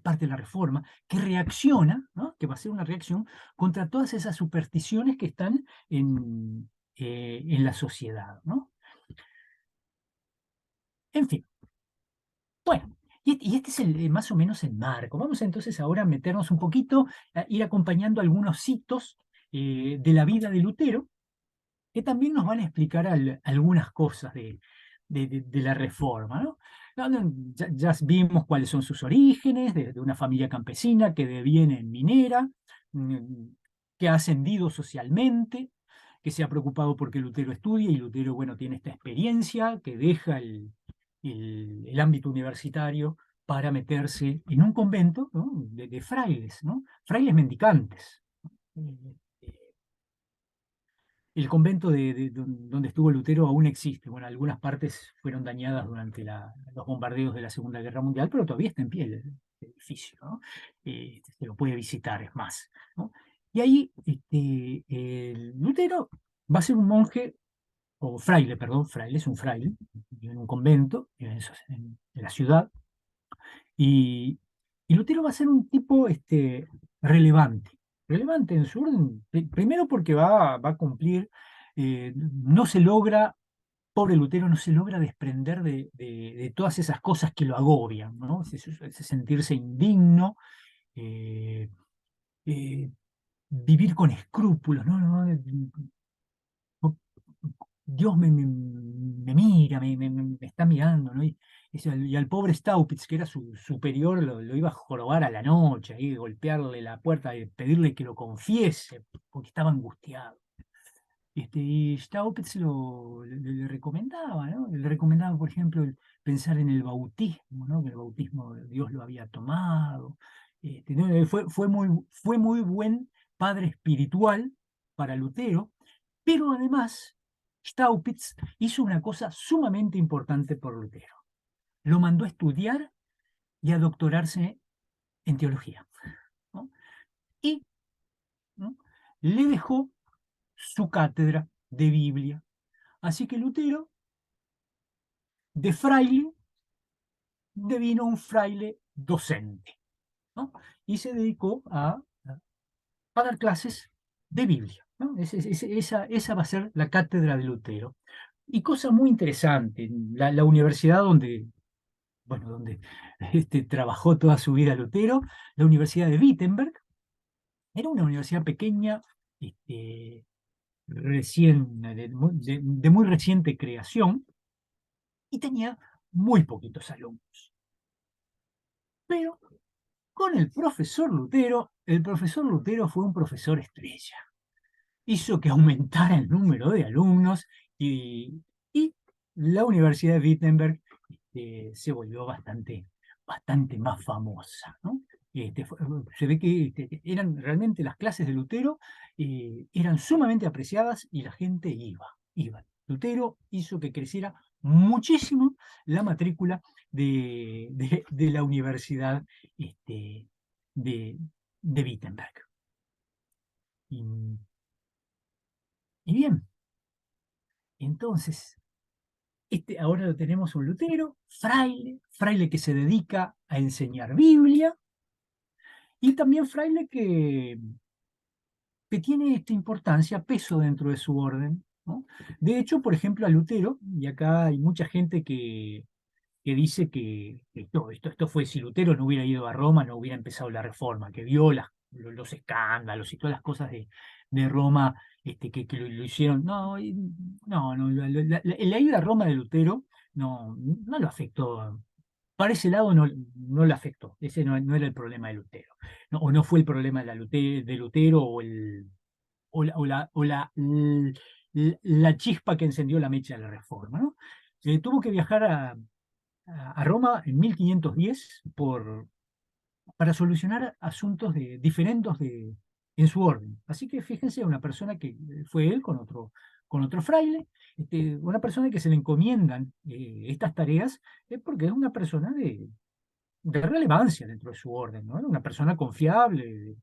parte de la reforma que reacciona, ¿no? Que va a ser una reacción contra todas esas supersticiones que están en la sociedad, ¿no? En fin, bueno, y este es más o menos el marco. Vamos entonces ahora a meternos un poquito, a ir acompañando algunos hitos de la vida de Lutero, que también nos van a explicar algunas cosas de la reforma, ¿no? Ya vimos cuáles son sus orígenes, de una familia campesina que deviene en minera, mm, que ha ascendido socialmente, que se ha preocupado porque Lutero estudie y Lutero, bueno, tiene esta experiencia, que deja el ámbito universitario para meterse en un convento, ¿no? de frailes, ¿no? Frailes mendicantes. El convento donde estuvo Lutero aún existe. Bueno, algunas partes fueron dañadas durante los bombardeos de la Segunda Guerra Mundial, pero todavía está en pie el edificio, ¿no? Se lo puede visitar, es más, ¿no? Y ahí Lutero va a ser un monje, o fraile, perdón, fraile, es un fraile, vive en un convento, vive en la ciudad, y, y Lutero va a ser un tipo relevante. Relevante en su orden, primero porque va a cumplir, no se logra, pobre Lutero, no se logra desprender de todas esas cosas que lo agobian, ¿no? Ese sentirse indigno, eh, eh, vivir con escrúpulos, ¿no? Dios me mira, me está mirando, ¿no? Y al pobre Staupitz, que era su superior, lo iba a jorobar a la noche, ahí, golpearle la puerta y pedirle que lo confiese, porque estaba angustiado. Y Staupitz le recomendaba, ¿no? Le recomendaba, por ejemplo, pensar en el bautismo, ¿no? Que el bautismo Dios lo había tomado. ¿No? Fue muy buen padre espiritual para Lutero, pero además Staupitz hizo una cosa sumamente importante por Lutero. Lo mandó a estudiar y a doctorarse en teología, ¿no? Y, ¿no? Le dejó su cátedra de Biblia Así que Lutero, de fraile, devino un fraile docente, ¿no? Y se dedicó a dar clases de Biblia, ¿no? Esa va a ser la cátedra de Lutero. Y cosa muy interesante, la universidad donde, bueno, donde trabajó toda su vida Lutero, la Universidad de Wittenberg, era una universidad pequeña, de muy reciente creación, y tenía muy poquitos alumnos. Pero con el profesor Lutero fue un profesor estrella. Hizo que aumentara el número de alumnos y la Universidad de Wittenberg se volvió bastante más famosa, ¿no? Se ve que eran realmente las clases de Lutero, eran sumamente apreciadas y la gente iba. Lutero hizo que creciera muchísimo la matrícula de la Universidad de, de Wittenberg. Y, y bien, entonces, ahora lo tenemos un Lutero, fraile que se dedica a enseñar Biblia, y también fraile que tiene esta importancia, peso dentro de su orden, ¿no? De hecho, por ejemplo, a Lutero, y acá hay mucha gente que dice que esto fue, si Lutero no hubiera ido a Roma, no hubiera empezado la Reforma, que vio los escándalos y todas las cosas de Roma, que lo hicieron. No, no, la ida a Roma de Lutero no lo afectó. Para ese lado no lo afectó. Ese no era el problema de Lutero. No, o no fue el problema de Lutero o la chispa que encendió la mecha de la Reforma, ¿no? Tuvo que viajar a Roma en 1510 para solucionar asuntos diferentes en su orden. Así que fíjense, una persona que fue él con otro fraile, una persona que se le encomiendan estas tareas, es porque es una persona de relevancia dentro de su orden, ¿no? Era una persona confiable,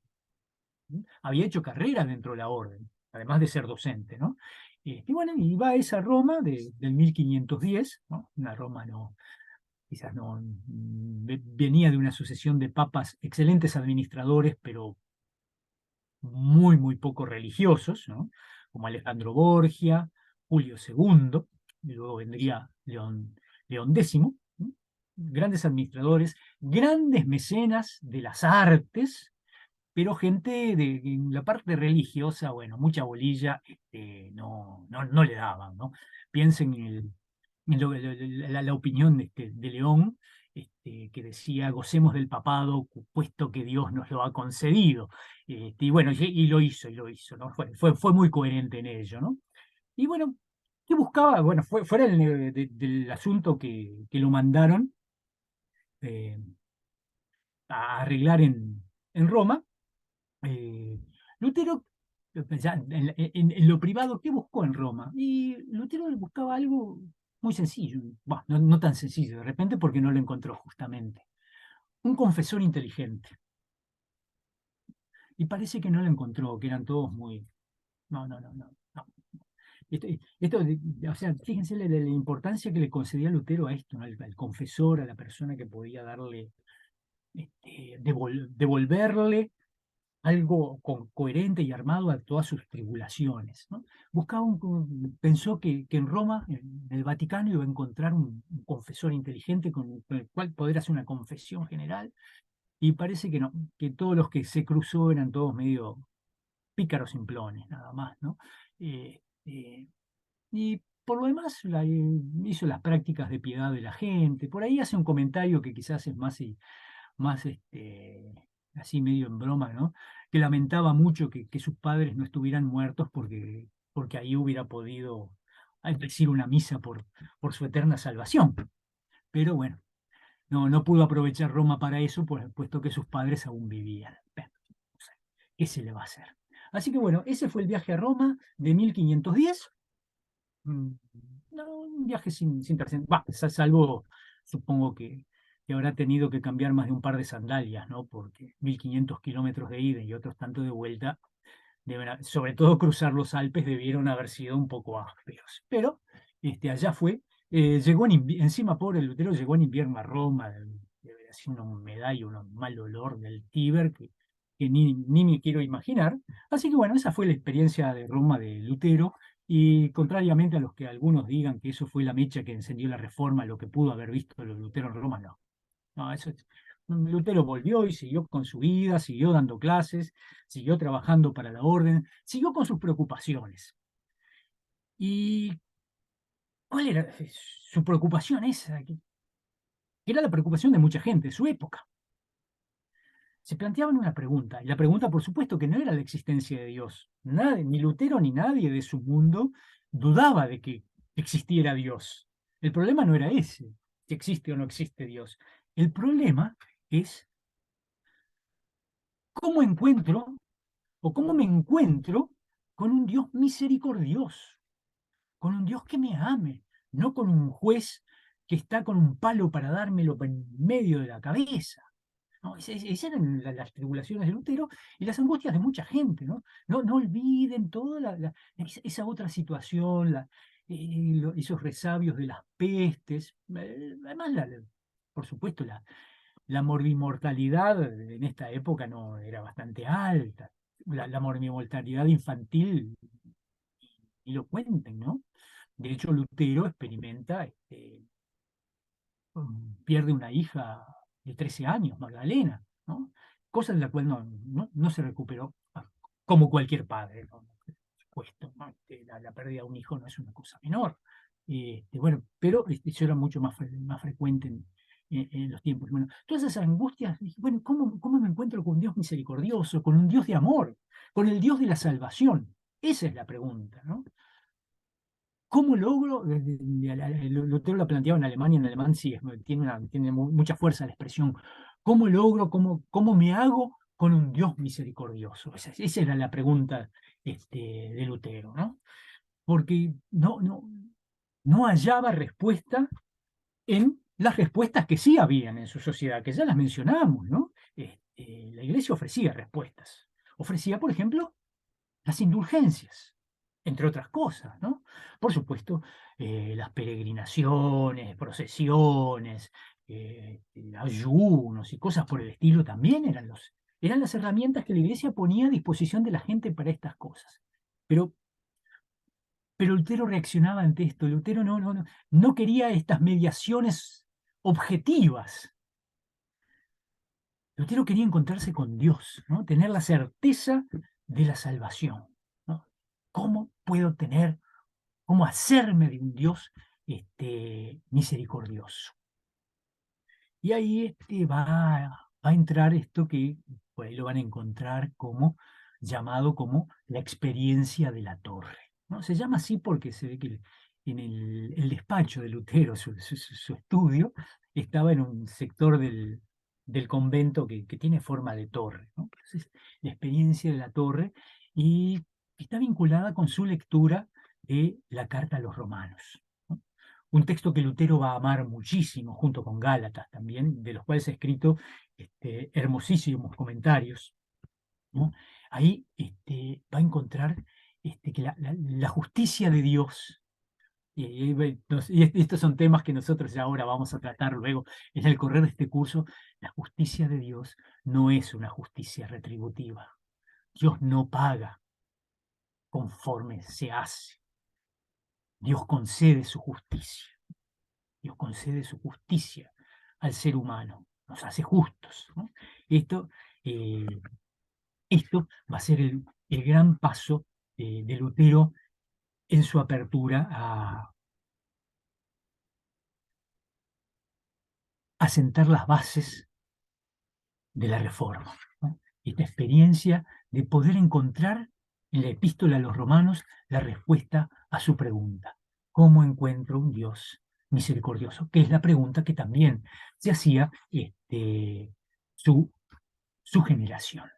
había hecho carrera dentro de la orden, además de ser docente, ¿no? Y bueno, y va a esa Roma del 1510, ¿no? Una Roma quizás no, venía de una sucesión de papas, excelentes administradores, pero muy, muy poco religiosos, ¿no? Como Alejandro Borgia, Julio II, y luego vendría León X, ¿no? Grandes administradores, grandes mecenas de las artes, pero gente en la parte religiosa, bueno, mucha bolilla, no le daban, ¿no? Piensen en la opinión de León, que decía, gocemos del papado, puesto que Dios nos lo ha concedido. Y bueno, y lo hizo, ¿no? Fue muy coherente en ello, ¿no? Y bueno, ¿qué buscaba? Bueno, fuera del asunto que lo mandaron eh, a arreglar en Roma. eh, Lutero, ya en lo privado, ¿qué buscó en Roma? Y Lutero buscaba algo muy sencillo, bah, no tan sencillo de repente porque no lo encontró justamente. Un confesor inteligente. Y parece que no lo encontró, que eran todos muy... No, no, no, no. No. O sea, fíjense la importancia que le concedía Lutero a esto, ¿no? Al confesor, a la persona que podía darle, devolverle algo coherente y armado a todas sus tribulaciones, ¿no? Pensó que en Roma, en el Vaticano, iba a encontrar un confesor inteligente con el cual poder hacer una confesión general, y parece que no, que todos los que se cruzó eran todos medio pícaros simplones, nada más, ¿no? Eh, eh, y por lo demás, hizo las prácticas de piedad de la gente. Por ahí hace un comentario que quizás es más así medio en broma, ¿no? Que lamentaba mucho que sus padres no estuvieran muertos porque ahí hubiera podido decir una misa por su eterna salvación. Pero bueno, no pudo aprovechar Roma para eso, puesto que sus padres aún vivían. Bueno, no sé, ¿qué se le va a hacer? Así que bueno, ese fue el viaje a Roma de 1510. Mm, No, un viaje sin trascendencia. Salvo, supongo que habrá tenido que cambiar más de un par de sandalias, ¿no? Porque 1500 kilómetros de ida y otros tanto de vuelta, sobre todo cruzar los Alpes, debieron haber sido un poco ásperos. Pero allá fue, llegó encima, pobre Lutero, llegó en invierno a Roma, así una humedad y un mal olor del Tíber que ni me quiero imaginar. Así que bueno, esa fue la experiencia de Roma de Lutero, y contrariamente a los que algunos digan que eso fue la mecha que encendió la reforma, lo que pudo haber visto los Lutero en Roma, no. No, Lutero volvió y siguió con su vida, siguió dando clases, siguió trabajando para la orden, siguió con sus preocupaciones. ¿Y cuál era su preocupación esa? Que era la preocupación de mucha gente de su época. Se planteaban una pregunta, y la pregunta, por supuesto, que no era la existencia de Dios. Nadie, ni Lutero ni nadie de su mundo dudaba de que existiera Dios. El problema no era ese, si existe o no existe Dios. El problema es cómo encuentro o cómo me encuentro con un Dios misericordioso, con un Dios que me ame, no con un juez que está con un palo para dármelo en medio de la cabeza. ¿No? Esas eran las tribulaciones de Lutero y las angustias de mucha gente. No olviden toda esa otra situación, esos resabios de las pestes. Además, por supuesto, la morbimortalidad en esta época no era bastante alta. La morbimortalidad infantil, y lo cuenten, ¿no? De hecho, Lutero experimenta, pierde una hija de 13 años, Magdalena, ¿no? Cosa de la cual no se recuperó, como cualquier padre, ¿no? Por supuesto, ¿no? La pérdida de un hijo no es una cosa menor. Bueno, pero eso era mucho más frecuente en los tiempos. Bueno, todas esas angustias, dije, bueno, ¿cómo me encuentro con un Dios misericordioso, con un Dios de amor, con el Dios de la salvación? Esa es la pregunta, ¿no? ¿Cómo logro? Lutero lo planteaba en Alemania, en alemán sí, tiene mucha fuerza la expresión. ¿Cómo logro, cómo me hago con un Dios misericordioso? Esa era la pregunta, de Lutero, ¿no? Porque no hallaba respuesta en las respuestas que sí habían en su sociedad, que ya las mencionamos, ¿no? La iglesia ofrecía respuestas. Ofrecía, por ejemplo, las indulgencias, entre otras cosas, ¿no? Por supuesto, las peregrinaciones, procesiones, ayunos y cosas por el estilo también eran las herramientas que la iglesia ponía a disposición de la gente para estas cosas. Pero, pero Lutero reaccionaba ante esto. Lutero no quería estas mediaciones objetivas. Lutero quería encontrarse con Dios, ¿no? Tener la certeza de la salvación, ¿no? ¿Cómo puedo cómo hacerme de un Dios, misericordioso? Y ahí, va a entrar esto que por ahí lo van a encontrar llamado como la experiencia de la torre, ¿no? Se llama así porque se ve que en el despacho de Lutero, su estudio, estaba en un sector del convento que tiene forma de torre, ¿no? Entonces, la experiencia de la torre, y está vinculada con su lectura de la carta a los romanos, ¿no? Un texto que Lutero va a amar muchísimo, junto con Gálatas también, de los cuales ha escrito, hermosísimos comentarios, ¿no? Ahí, va a encontrar, que la justicia de Dios, y estos son temas que nosotros ya ahora vamos a tratar luego en el correr de este curso. La justicia de Dios no es una justicia retributiva. Dios no paga conforme se hace. Dios concede su justicia. Dios concede su justicia al ser humano, nos hace justos, ¿no? Esto, eh, esto va a ser el gran paso de Lutero en su apertura a sentar las bases de la reforma, ¿no? Esta experiencia de poder encontrar en la epístola a los romanos la respuesta a su pregunta: ¿cómo encuentro un Dios misericordioso? Que es la pregunta que también se hacía, su, su generación.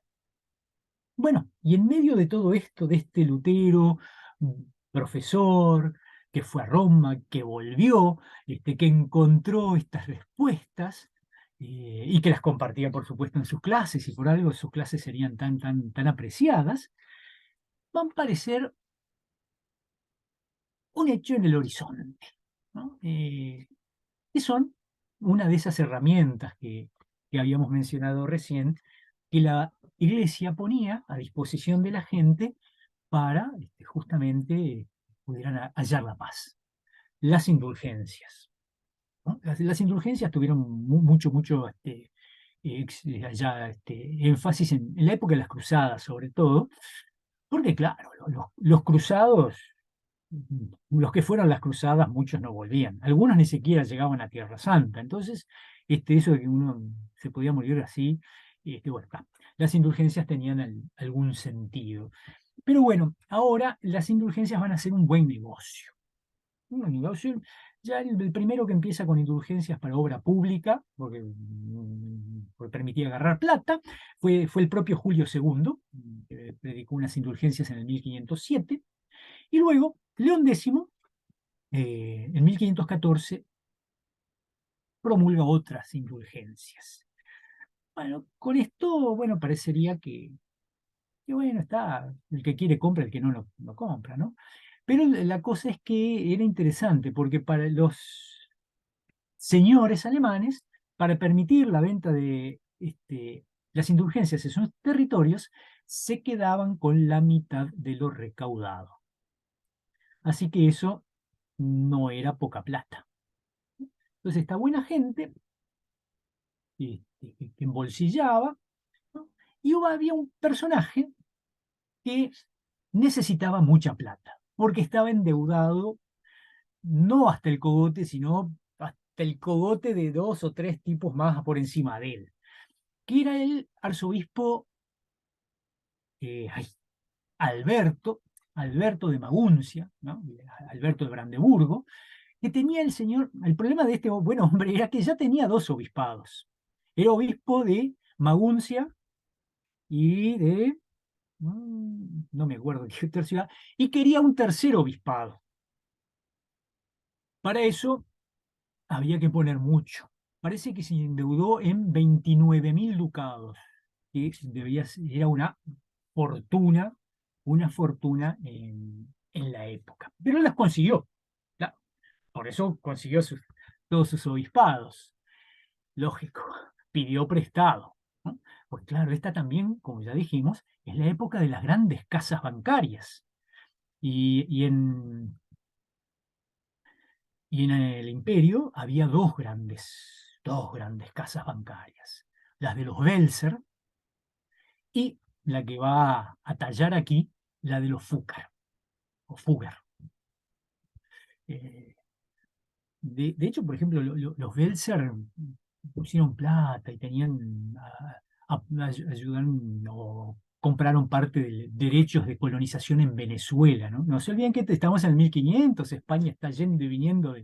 Bueno, y en medio de todo esto, de este Lutero, profesor, que fue a Roma, que volvió, que encontró estas respuestas, y que las compartía, por supuesto, en sus clases, y por algo sus clases serían tan apreciadas, van a aparecer un hecho en el horizonte, ¿no? Que son una de esas herramientas que habíamos mencionado recién, que la Iglesia ponía a disposición de la gente para justamente pudieran hallar la paz. Las indulgencias, ¿no? Las indulgencias tuvieron mucho allá, énfasis en la época de las cruzadas, sobre todo, porque claro, los cruzados, los que fueron las cruzadas, muchos no volvían. Algunos ni siquiera llegaban a Tierra Santa. Entonces, eso de que uno se podía morir así, bueno, las indulgencias tenían algún sentido. Pero bueno, ahora las indulgencias van a ser un buen negocio. Un buen negocio. Ya el primero que empieza con indulgencias para obra pública, porque permitía agarrar plata, fue el propio Julio II, que predicó unas indulgencias en el 1507. Y luego, León X, en 1514, promulga otras indulgencias. Bueno, con esto, bueno, parecería que bueno, está, el que quiere compra, el que no, no compra, ¿no? Pero la cosa es que era interesante, porque para los señores alemanes, para permitir la venta de las indulgencias en sus territorios, se quedaban con la mitad de lo recaudado. Así que eso no era poca plata. Entonces, esta buena gente que embolsillaba, ¿no? Y había un personaje que necesitaba mucha plata, porque estaba endeudado no hasta el cogote, sino hasta el cogote de dos o tres tipos más por encima de él, que era el arzobispo ay, Alberto, Alberto de Maguncia, ¿no? Alberto de Brandeburgo, que tenía el problema de este buen hombre era que ya tenía dos obispados. Era obispo de Maguncia y de, no me acuerdo qué otra ciudad, y quería un tercer obispado. Para eso había que poner mucho. Parece que se endeudó en 29.000 ducados, que era una fortuna en la época. Pero las consiguió. Claro, por eso consiguió todos sus obispados. Lógico, pidió prestado, ¿no? Pues claro, esta también, como ya dijimos, es la época de las grandes casas bancarias. Y en el imperio había dos grandes casas bancarias, las de los Welser y la que va a tallar aquí, la de los Fugger, o Fugger. Eh, de hecho, por ejemplo, los Welser pusieron plata y tenían, ayudaron o compraron parte de derechos de colonización en Venezuela, ¿no? No se olviden que estamos en el 1500, España está yendo y viniendo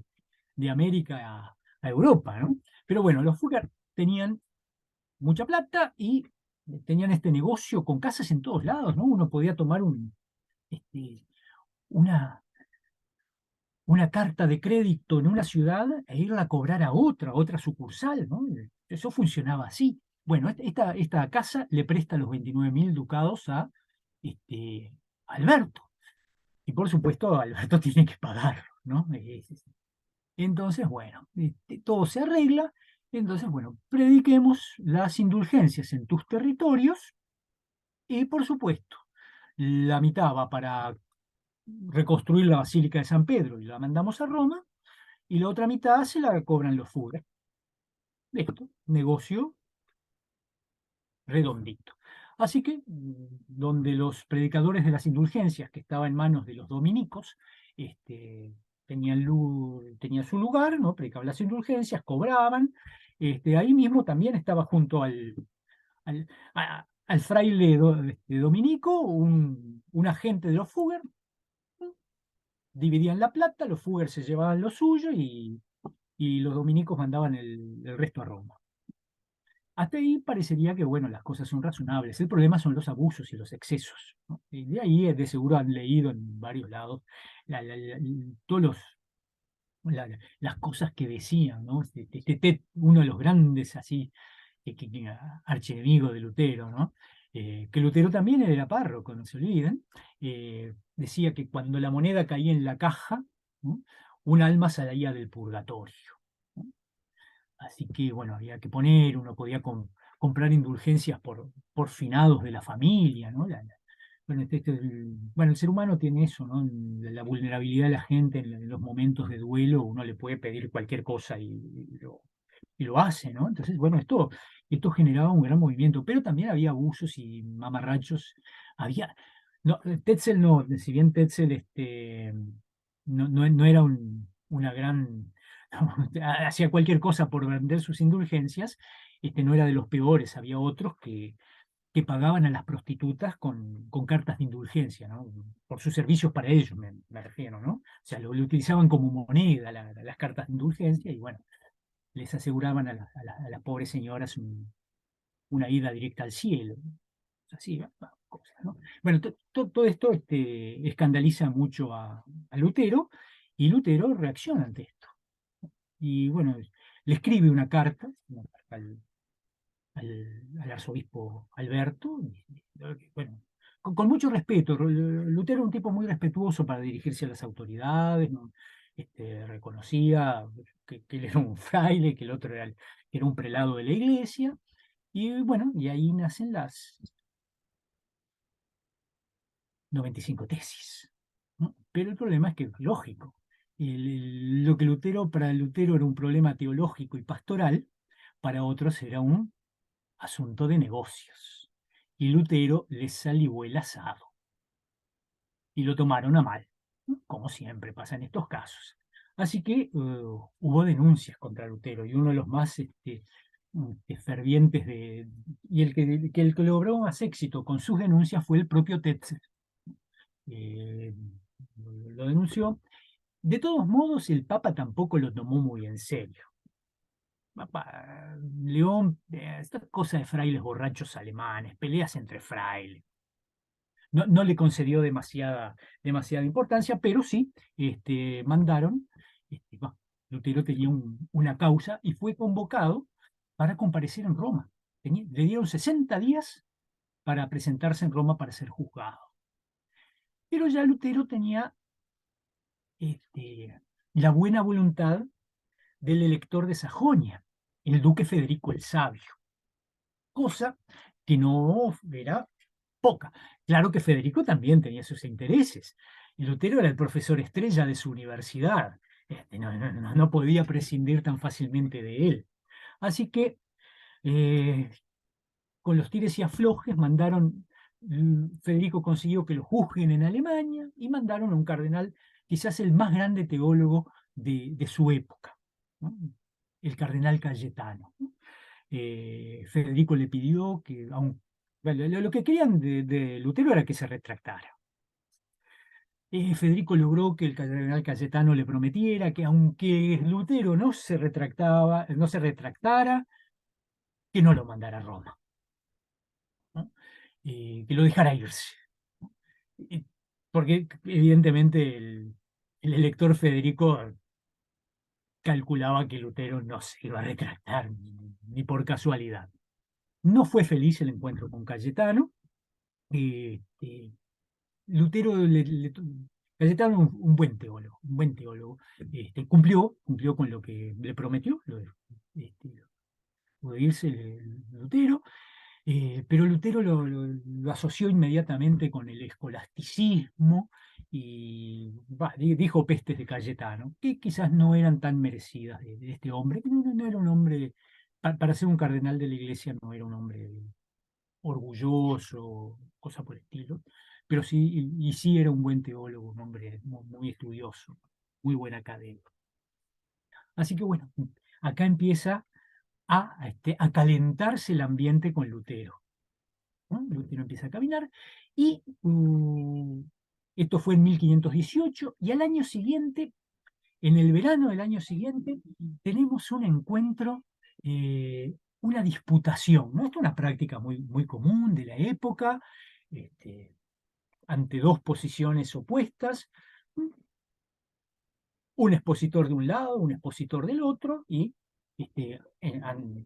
de América a Europa, ¿no? Pero bueno, los Fugger tenían mucha plata y tenían este negocio con casas en todos lados, ¿no? Uno podía tomar este, una, una carta de crédito en una ciudad e irla a cobrar a otra sucursal, ¿no? Eso funcionaba así. Bueno, esta casa le presta los 29.000 ducados a Alberto. Y por supuesto, Alberto tiene que pagarlo, ¿no? Entonces, bueno, todo se arregla. Entonces, bueno, prediquemos las indulgencias en tus territorios y, por supuesto, la mitad va para reconstruir la Basílica de San Pedro y la mandamos a Roma, y la otra mitad se la cobran los Fugger. Esto, negocio redondito. Así que, donde los predicadores de las indulgencias, que estaba en manos de los dominicos, tenían su lugar, ¿no? Predicaban las indulgencias, cobraban. Ahí mismo también estaba junto al fraile dominico, un agente de los Fugger. Dividían la plata, los Fugger se llevaban lo suyo y los dominicos mandaban el resto a Roma. Hasta ahí parecería que, bueno, las cosas son razonables. El problema son los abusos y los excesos, ¿no? Y de ahí, de seguro han leído en varios lados todos las cosas que decían, ¿no? Uno de los grandes así, archienemigos de Lutero, ¿no? Que Lutero también era párroco, no se olviden. Decía que cuando la moneda caía en la caja, ¿no? Un alma salía del purgatorio, ¿no? Así que, bueno, había que poner, uno podía comprar indulgencias por finados de la familia, ¿no? Bueno, bueno, el ser humano tiene eso, ¿no? La vulnerabilidad de la gente en los momentos de duelo, uno le puede pedir cualquier cosa y lo hace, ¿no? Entonces, bueno, esto generaba un gran movimiento, pero también había abusos y mamarrachos. Había, no, Tetzel no, si bien Tetzel no era una gran, hacía cualquier cosa por vender sus indulgencias, no era de los peores, había otros que pagaban a las prostitutas con cartas de indulgencia, ¿no? Por sus servicios para ellos, me refiero, ¿no? O sea, lo utilizaban como moneda las cartas de indulgencia y bueno, les aseguraban a las pobres señoras una ida directa al cielo. Así, cosas, ¿no? Bueno, todo esto escandaliza mucho a Lutero y Lutero reacciona ante esto. Y bueno, le escribe una carta al arzobispo Alberto. Bueno, con mucho respeto. Lutero era un tipo muy respetuoso para dirigirse a las autoridades, ¿no? Reconocía que él era un fraile, que el otro que era un prelado de la iglesia, y bueno, y ahí nacen las 95 tesis, ¿no? Pero el problema es que, lógico, lo que para Lutero era un problema teológico y pastoral, para otros era un asunto de negocios. Y Lutero les salió el asado y lo tomaron a mal, ¿no? Como siempre pasa en estos casos. Así que hubo denuncias contra Lutero y uno de los más fervientes y el que logró más éxito con sus denuncias fue el propio Tetzel. Eh, lo denunció. De todos modos, el Papa tampoco lo tomó muy en serio. Papa, León, esta cosa de frailes borrachos alemanes, peleas entre frailes, no le concedió demasiada importancia, pero sí mandaron, bueno, Lutero tenía una causa y fue convocado para comparecer en Roma. Le dieron 60 días para presentarse en Roma para ser juzgado. Pero ya Lutero tenía la buena voluntad del elector de Sajonia, el duque Federico el Sabio, cosa que no era poca. Claro que Federico también tenía sus intereses. Y Lutero era el profesor estrella de su universidad. No podía prescindir tan fácilmente de él. Así que, eh, con los tires y aflojes, Federico consiguió que lo juzguen en Alemania y mandaron a un cardenal, quizás el más grande teólogo de su época, ¿no? El cardenal Cayetano, ¿no? Federico le pidió que, bueno, lo que querían de Lutero era que se retractara. Federico logró que el cardenal Cayetano le prometiera que aunque Lutero no se retractara, que no lo mandara a Roma, ¿no? Que lo dejara irse. Y- Porque evidentemente el elector Federico calculaba que Lutero no se iba a retractar ni por casualidad. No fue feliz el encuentro con Cayetano. Este, Lutero Cayetano un buen teólogo, un buen teólogo. Cumplió con lo que le prometió, este, pudo irse Lutero, pero Lutero lo asoció inmediatamente con el escolasticismo y dijo pestes de Cayetano, que quizás no eran tan merecidas de este hombre, que no era un hombre, para ser un cardenal de la iglesia no era un hombre orgulloso, cosa por el estilo, pero sí, y sí era un buen teólogo, un hombre muy estudioso, muy buen académico. Así que bueno, acá empieza a calentarse el ambiente con Lutero, ¿no? Lutero empieza a caminar y esto fue en 1518 y al año siguiente, en el verano del año siguiente, tenemos un encuentro, una disputación, ¿no? Esto es una práctica muy común de la época, este, ante dos posiciones opuestas, un expositor de un lado, un expositor del otro, y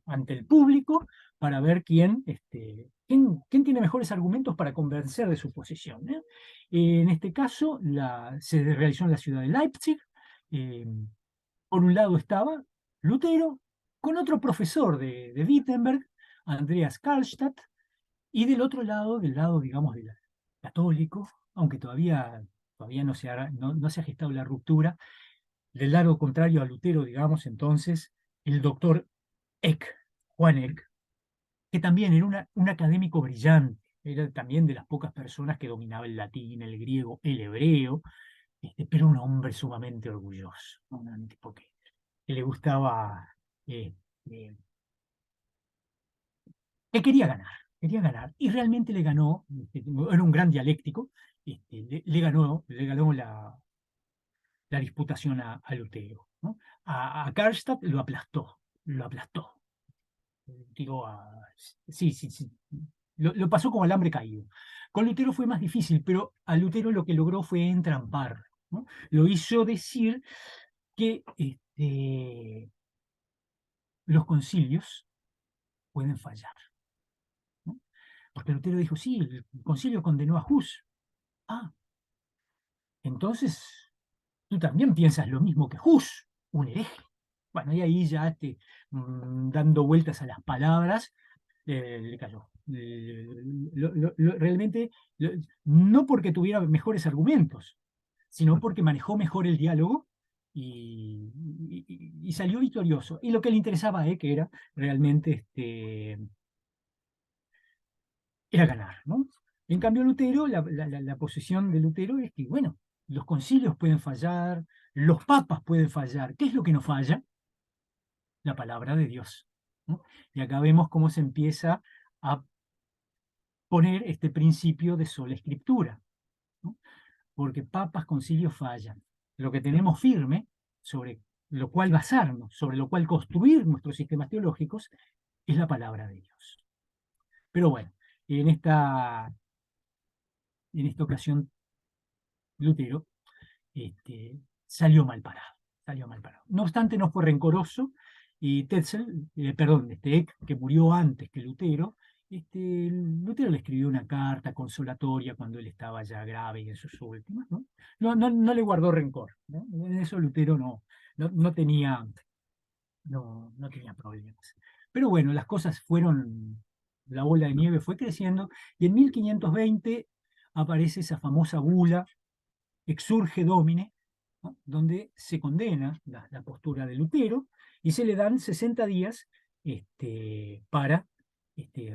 ante el público para ver quién tiene mejores argumentos para convencer de su posición, ¿eh? En este caso se realizó en la ciudad de Leipzig, Eh, por un lado estaba Lutero con otro profesor de Wittenberg, Andreas Karlstadt, y del otro lado, del lado, digamos, del católico, aunque todavía no se ha gestado la ruptura, del lado contrario a Lutero, digamos, entonces, el doctor Eck, Juan Eck, que también era un académico brillante, era también de las pocas personas que dominaba el latín, el griego, el hebreo, pero un hombre sumamente orgulloso, ¿no? Un tipo que le gustaba, eh, eh, que quería ganar, y realmente le ganó, era un gran dialéctico, le ganó la disputación a Lutero, ¿no? A Karlstadt lo aplastó. Digo, sí, sí, sí, lo pasó como el hambre caído. Con Lutero fue más difícil, pero a Lutero lo que logró fue entrampar, ¿no? Lo hizo decir que los concilios pueden fallar, ¿no? Porque Lutero dijo, sí, el concilio condenó a Hus. Ah, entonces tú también piensas lo mismo que Hus, un hereje. Bueno, y ahí ya dando vueltas a las palabras, le cayó. Realmente, no porque tuviera mejores argumentos, sino porque manejó mejor el diálogo y salió victorioso. Y lo que le interesaba a que era realmente era ganar, ¿no? En cambio, Lutero, la posición de Lutero es que, bueno, los concilios pueden fallar, los papas pueden fallar. ¿Qué es lo que no falla? La palabra de Dios, ¿no? Y acá vemos cómo se empieza a poner este principio de sola escritura, ¿no? Porque papas, concilios fallan. Lo que tenemos firme, sobre lo cual basarnos, sobre lo cual construir nuestros sistemas teológicos, es la palabra de Dios. Pero bueno, en en esta ocasión Lutero salió mal parado, salió mal parado. No obstante, no fue rencoroso y Tetzel, perdón, Eck, que murió antes que Lutero, Lutero le escribió una carta consolatoria cuando él estaba ya grave y en sus últimas, ¿no? No le guardó rencor, ¿no? En eso Lutero no tenía, no tenía problemas. Pero bueno, las cosas fueron, la bola de nieve fue creciendo y en 1520 aparece esa famosa bula Exurge Domine, ¿no? Donde se condena la postura de Lutero y se le dan 60 días para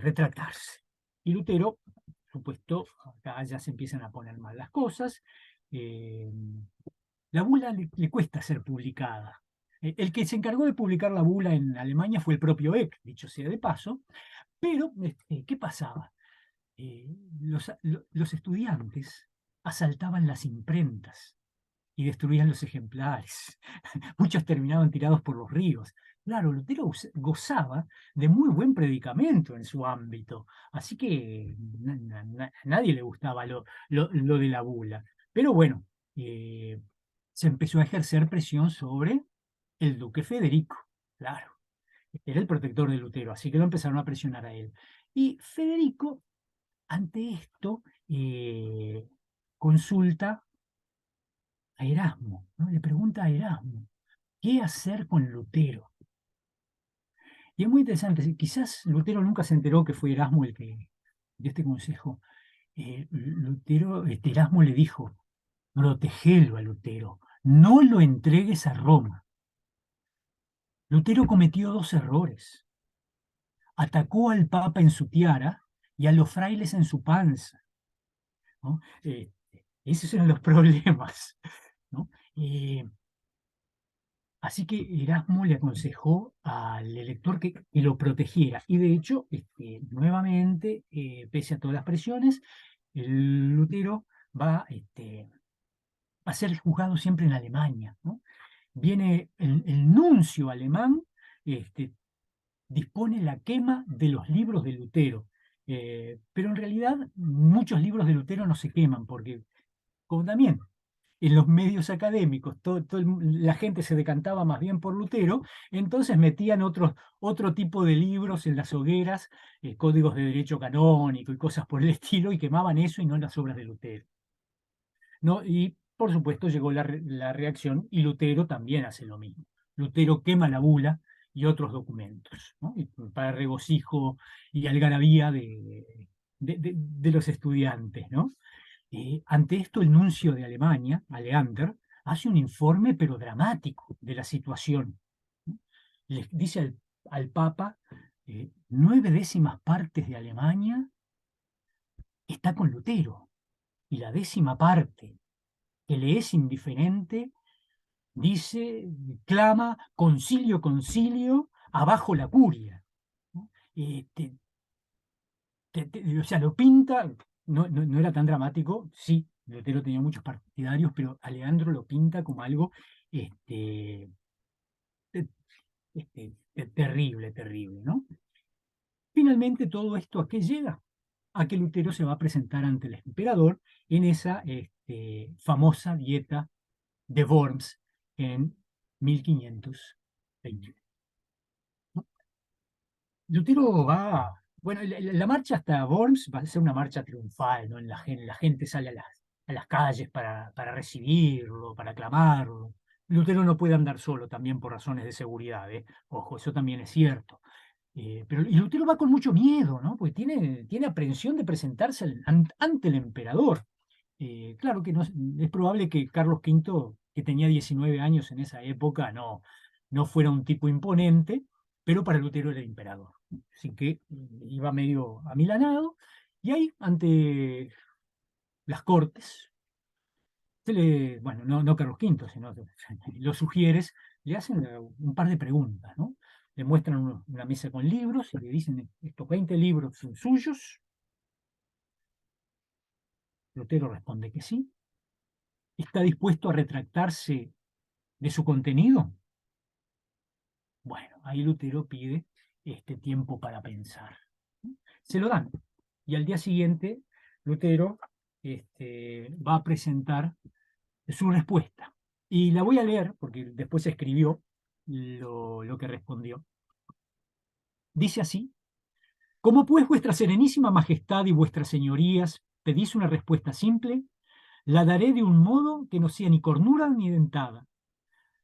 retractarse. Y Lutero, por supuesto, acá ya se empiezan a poner mal las cosas. eh, la bula le cuesta ser publicada. El que se encargó de publicar la bula en Alemania fue el propio Eck, dicho sea de paso, pero ¿qué pasaba? Los estudiantes asaltaban las imprentas y destruían los ejemplares. Muchos terminaban tirados por los ríos. Claro, Lutero gozaba de muy buen predicamento en su ámbito, así que a nadie le gustaba lo de la bula. Pero bueno, se empezó a ejercer presión sobre el duque Federico, claro, era el protector de Lutero, así que lo empezaron a presionar a él. Y Federico, ante esto, consulta a Erasmo, ¿no? Le pregunta a Erasmo, ¿qué hacer con Lutero? Y es muy interesante, quizás Lutero nunca se enteró que fue Erasmo el que dio este consejo. Erasmo le dijo, protegelo a Lutero, no lo entregues a Roma. Lutero cometió dos errores. Atacó al Papa en su tiara y a los frailes en su panza, ¿no? Esos eran los problemas, ¿no? Así que Erasmo le aconsejó al elector que lo protegiera. Y de hecho, nuevamente, pese a todas las presiones, el Lutero va a ser juzgado siempre en Alemania, ¿no? Viene el nuncio alemán, este, dispone la quema de los libros de Lutero. Pero en realidad muchos libros de Lutero no se queman, porque como también en los medios académicos la gente se decantaba más bien por Lutero, entonces metían otro tipo de libros en las hogueras, códigos de derecho canónico y cosas por el estilo, y quemaban eso y no las obras de Lutero, ¿no? Y por supuesto, llegó la reacción y Lutero también hace lo mismo. Lutero quema la bula y otros documentos, ¿no? Y para regocijo y algarabía de los estudiantes, ¿no? Ante esto, el nuncio de Alemania, Aleander, hace un informe, pero dramático, de la situación, ¿no? Le dice al Papa, 9/10 de Alemania está con Lutero, y la 10ª parte, que le es indiferente, dice, clama, concilio, concilio, abajo la curia, ¿no? O sea, lo pinta, no era tan dramático, sí, Lutero tenía muchos partidarios, pero Alejandro lo pinta como algo este, terrible, terrible, ¿no? Finalmente, todo esto ¿a qué llega? A que Lutero se va a presentar ante el emperador en esa famosa dieta de Worms en 1520. Lutero va, bueno, la marcha hasta Worms va a ser una marcha triunfal, ¿no? La gente sale a las calles para recibirlo, para aclamarlo. Lutero no puede andar solo también por razones de seguridad, ¿eh? Ojo, eso también es cierto. Y Lutero va con mucho miedo, ¿no? Porque tiene aprehensión de presentarse ante el emperador. Claro que es probable que Carlos V, que tenía 19 años en esa época, no fuera un tipo imponente, pero para Lutero era el emperador. Así que iba medio amilanado, y ahí, ante las cortes, bueno, no Carlos V, sino los sugieres, le hacen un par de preguntas, ¿no? Le muestran una mesa con libros y le dicen, estos 20 libros son suyos. Lutero responde que sí. ¿Está dispuesto a retractarse de su contenido? Bueno, ahí Lutero pide este tiempo para pensar. Se lo dan. Y al día siguiente, Lutero va a presentar su respuesta. Y la voy a leer porque después escribió lo que respondió. Dice así: como pues vuestra serenísima majestad y vuestras señorías pedís una respuesta simple, la daré de un modo que no sea ni cornuda ni dentada.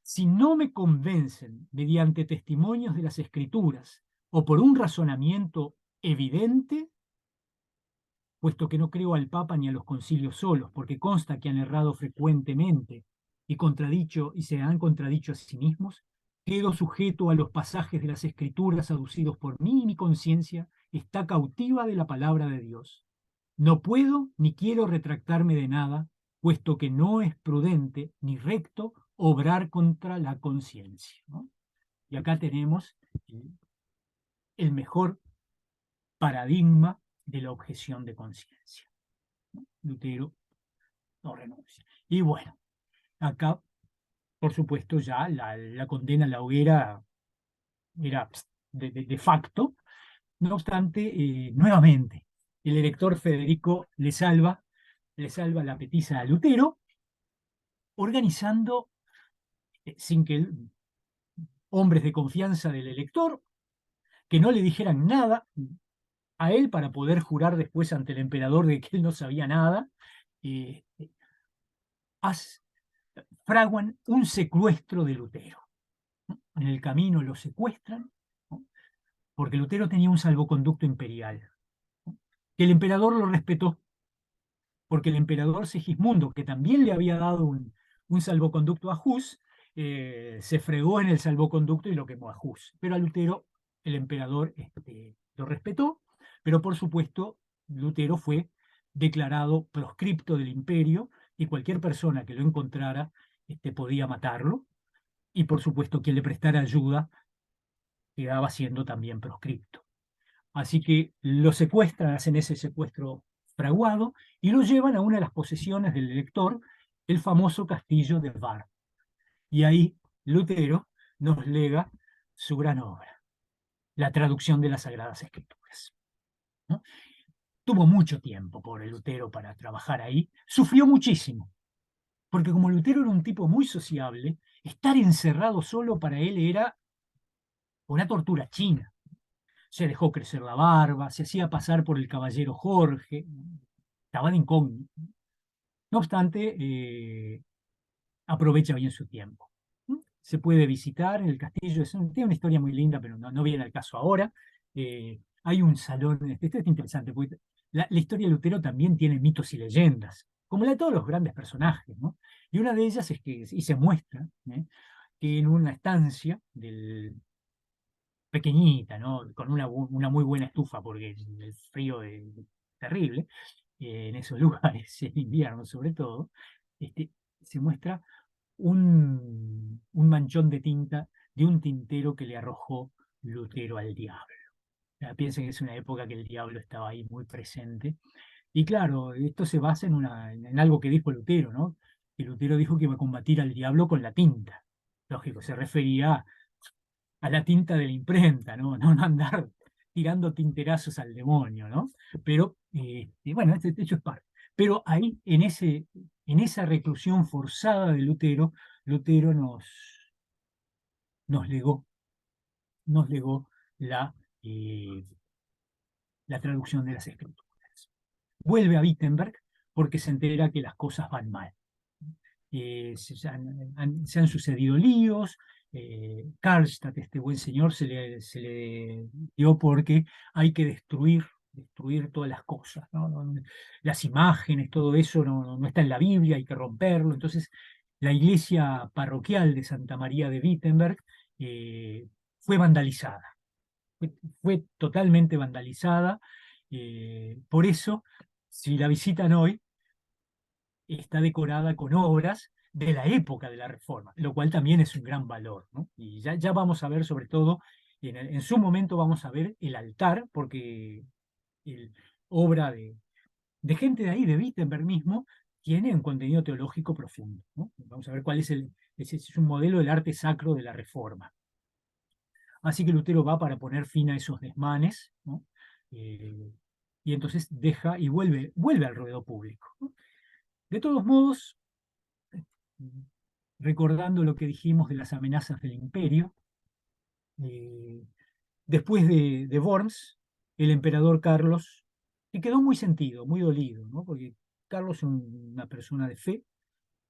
Si no me convencen mediante testimonios de las Escrituras o por un razonamiento evidente, puesto que no creo al Papa ni a los concilios solos, porque consta que han errado frecuentemente y se han contradicho a sí mismos, quedo sujeto a los pasajes de las Escrituras aducidos por mí, y mi conciencia está cautiva de la palabra de Dios. No puedo ni quiero retractarme de nada, puesto que no es prudente ni recto obrar contra la conciencia, ¿no? Y acá tenemos el mejor paradigma de la objeción de conciencia, ¿no? Lutero no renuncia. Y bueno, acá, por supuesto, ya la condena a la hoguera era de facto. No obstante, nuevamente, el elector Federico le salva la petiza a Lutero, organizando, sin que hombres de confianza del elector, que no le dijeran nada a él para poder jurar después ante el emperador de que él no sabía nada, eh, fraguan un secuestro de Lutero, ¿no? En el camino lo secuestran, ¿no? Porque Lutero tenía un salvoconducto imperial, ¿no? Que el emperador lo respetó, porque el emperador Segismundo, que también le había dado un salvoconducto a Hus, se fregó en el salvoconducto y lo quemó a Hus. Pero a Lutero el emperador lo respetó, pero por supuesto Lutero fue declarado proscripto del imperio y cualquier persona que lo encontrara podía matarlo, y por supuesto quien le prestara ayuda quedaba siendo también proscripto. Así que lo secuestran, hacen ese secuestro fraguado y lo llevan a una de las posesiones del elector, el famoso castillo de Bar. Y ahí Lutero nos lega su gran obra, la traducción de las Sagradas Escrituras, ¿no? Tuvo mucho tiempo, pobre Lutero, para trabajar ahí. Sufrió muchísimo, porque como Lutero era un tipo muy sociable, estar encerrado solo para él era una tortura china. Se dejó crecer la barba, se hacía pasar por el caballero Jorge, estaba de incógnito. No obstante, aprovecha bien su tiempo. Se puede visitar el castillo, tiene una historia muy linda, pero no viene al caso ahora. Hay un salón, esto es interesante, porque la historia de Lutero también tiene mitos y leyendas, como la de todos los grandes personajes, ¿no? Y una de ellas es que, y se muestra, que en una estancia pequeñita, ¿no? Con una muy buena estufa, porque el frío es terrible, en esos lugares, en invierno sobre todo, este, se muestra un manchón de tinta de un tintero que le arrojó Lutero al diablo. Piensen que es una época que el diablo estaba ahí muy presente. Y claro, esto se basa en algo que dijo Lutero, ¿no? Que Lutero dijo que iba a combatir al diablo con la tinta. Lógico, se refería a la tinta de la imprenta, ¿no? No andar tirando tinterazos al demonio, ¿no? Pero, y bueno, este hecho es parte. Pero ahí, en esa reclusión forzada de Lutero, Lutero nos legó, nos legó la, eh, la traducción de las escrituras. Vuelve a Wittenberg porque se entera que las cosas van mal. Se han sucedido líos. Karlstadt, este buen señor, se le dio porque hay que destruir todas las cosas, ¿no? Las imágenes, todo eso no está en la Biblia, hay que romperlo. Entonces, la iglesia parroquial de Santa María de Wittenberg fue vandalizada, fue totalmente vandalizada. Por eso, si la visitan hoy, está decorada con obras de la época de la Reforma, lo cual también es un gran valor, ¿no? Y ya vamos a ver, sobre todo, en su momento vamos a ver el altar, porque el, obra de gente de ahí, de Wittenberg mismo, tiene un contenido teológico profundo, ¿no? Vamos a ver cuál es un modelo del arte sacro de la Reforma. Así que Lutero va para poner fin a esos desmanes, ¿no? Eh, y entonces deja y vuelve al ruedo público, ¿no? De todos modos, recordando lo que dijimos de las amenazas del imperio, eh, después de Worms, el emperador Carlos, que quedó muy sentido, muy dolido, ¿no? Porque Carlos es una persona de fe,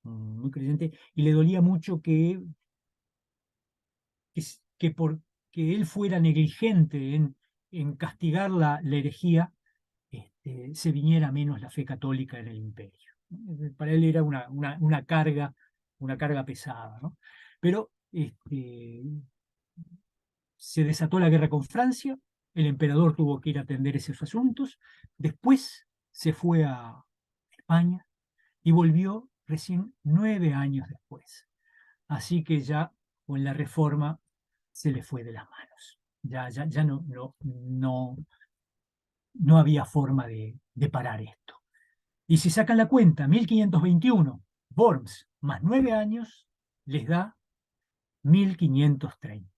muy creyente, y le dolía mucho que porque él fuera negligente en castigar la herejía, se viniera menos la fe católica en el imperio. Para él era una carga pesada, ¿no? Pero se desató la guerra con Francia, el emperador tuvo que ir a atender esos asuntos, después se fue a España y volvió recién 9 años después. Así que ya con la reforma se le fue de las manos. Ya no había forma de parar esto. Y si sacan la cuenta, 1521, Worms más 9 años, les da 1530.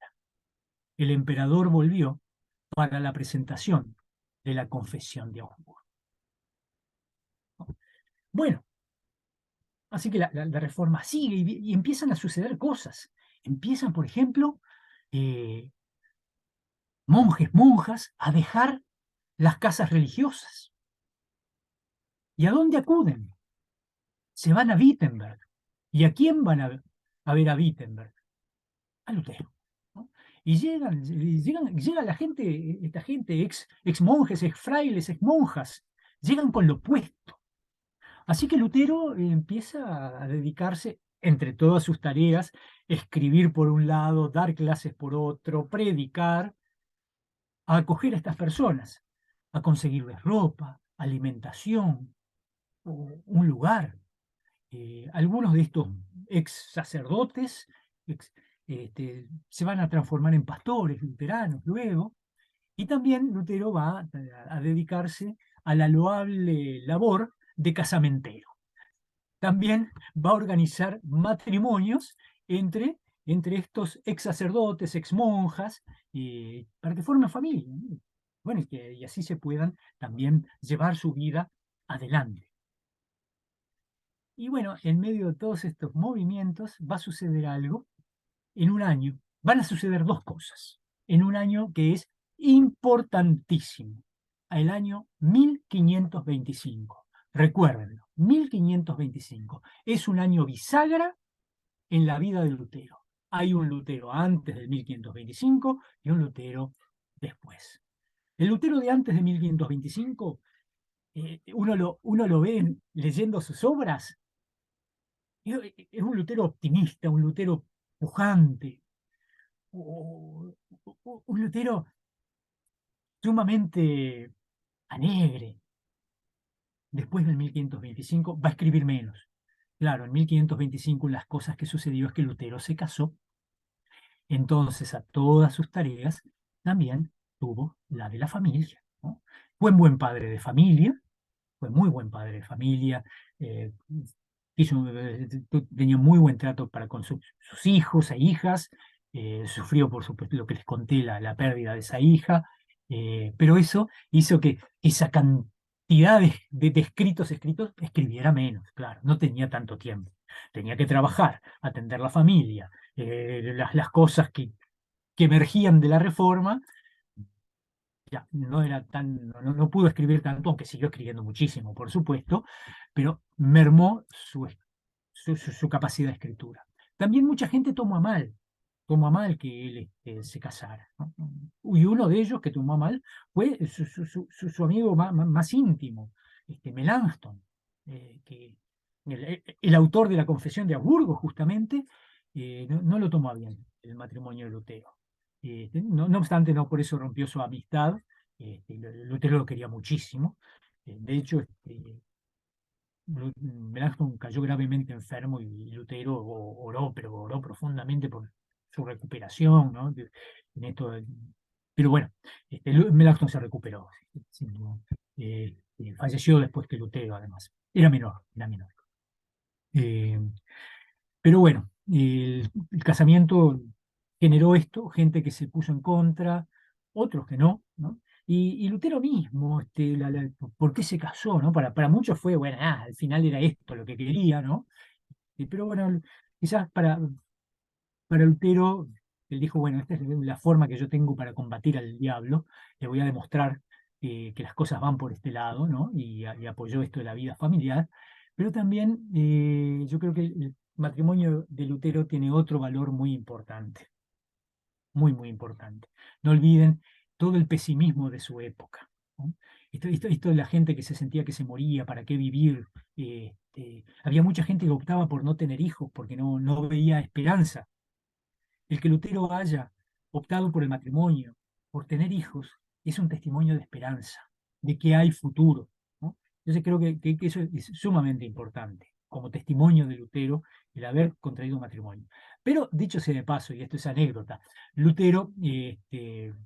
El emperador volvió para la presentación de la Confesión de Augsburgo. Bueno, así que la reforma sigue y empiezan a suceder cosas. Empiezan, por ejemplo, monjes, monjas, a dejar las casas religiosas. ¿Y a dónde acuden? Se van a Wittenberg. ¿Y a quién van a ver a Wittenberg? A Lutero, ¿no? Y llega la gente, esta gente, ex monjes, ex frailes, ex monjas, llegan con lo opuesto. Así que Lutero empieza a dedicarse, entre todas sus tareas, escribir por un lado, dar clases por otro, predicar, a acoger a estas personas, a conseguirles ropa, alimentación, un lugar. Algunos de estos ex sacerdotes se van a transformar en pastores luteranos luego, y también Lutero va a dedicarse a la loable labor de casamentero. También va a organizar matrimonios entre estos ex sacerdotes, ex monjas, para que formen familia, ¿no? Bueno, y así se puedan también llevar su vida adelante. Y bueno, en medio de todos estos movimientos va a suceder algo en un año. Van a suceder dos cosas en un año que es importantísimo, el año 1525. Recuérdenlo, 1525. Es un año bisagra en la vida de Lutero. Hay un Lutero antes del 1525 y un Lutero después. El Lutero de antes de 1525, uno lo ve leyendo sus obras, es un Lutero optimista, un Lutero pujante, un Lutero sumamente alegre. Después del 1525 va a escribir menos. Claro, en 1525 las cosas que sucedió es que Lutero se casó, entonces a todas sus tareas también tuvo la de la familia, ¿no? Fue un buen padre de familia, fue muy buen padre de familia, eh, tenía muy buen trato para con sus hijos e hijas, sufrió por supuesto lo que les conté, la pérdida de esa hija, pero eso hizo que esa cantidad de escritos escribiera menos, claro, no tenía tanto tiempo, tenía que trabajar, atender la familia, las cosas que emergían de la reforma, ya no era tan, no pudo escribir tanto, aunque siguió escribiendo muchísimo, por supuesto, pero mermó su capacidad de escritura. También mucha gente tomó a mal que él se casara, ¿no? Y uno de ellos que tomó a mal fue su amigo más íntimo, Melanchthon, que el autor de la Confesión de Augsburgo, justamente, no lo tomó bien el matrimonio de Lutero. No obstante, no por eso rompió su amistad. Lutero lo quería muchísimo. De hecho, Melanchthon cayó gravemente enfermo y Lutero oró, pero oró profundamente por su recuperación, ¿no? En esto, pero bueno, Melanchthon se recuperó. Sin duda. Falleció después que Lutero, además. Era menor, era menor. Eh, pero bueno, el casamiento generó esto, gente que se puso en contra, otros que no, ¿no? Y Lutero mismo, ¿por qué se casó, no? Para muchos fue, bueno, al final era esto lo que quería, ¿no? Pero bueno, quizás para Lutero, él dijo, bueno, esta es la forma que yo tengo para combatir al diablo, le voy a demostrar que las cosas van por este lado, ¿no? Y apoyó esto de la vida familiar, pero también yo creo que el matrimonio de Lutero tiene otro valor muy importante, muy, muy importante. No olviden todo el pesimismo de su época, ¿no? Esto de la gente que se sentía que se moría, ¿para qué vivir? Había mucha gente que optaba por no tener hijos porque no veía esperanza. El que Lutero haya optado por el matrimonio, por tener hijos, es un testimonio de esperanza, de que hay futuro, ¿no? Entonces creo que eso es sumamente importante, como testimonio de Lutero, el haber contraído un matrimonio. Pero dicho sea de paso, y esto es anécdota, Lutero,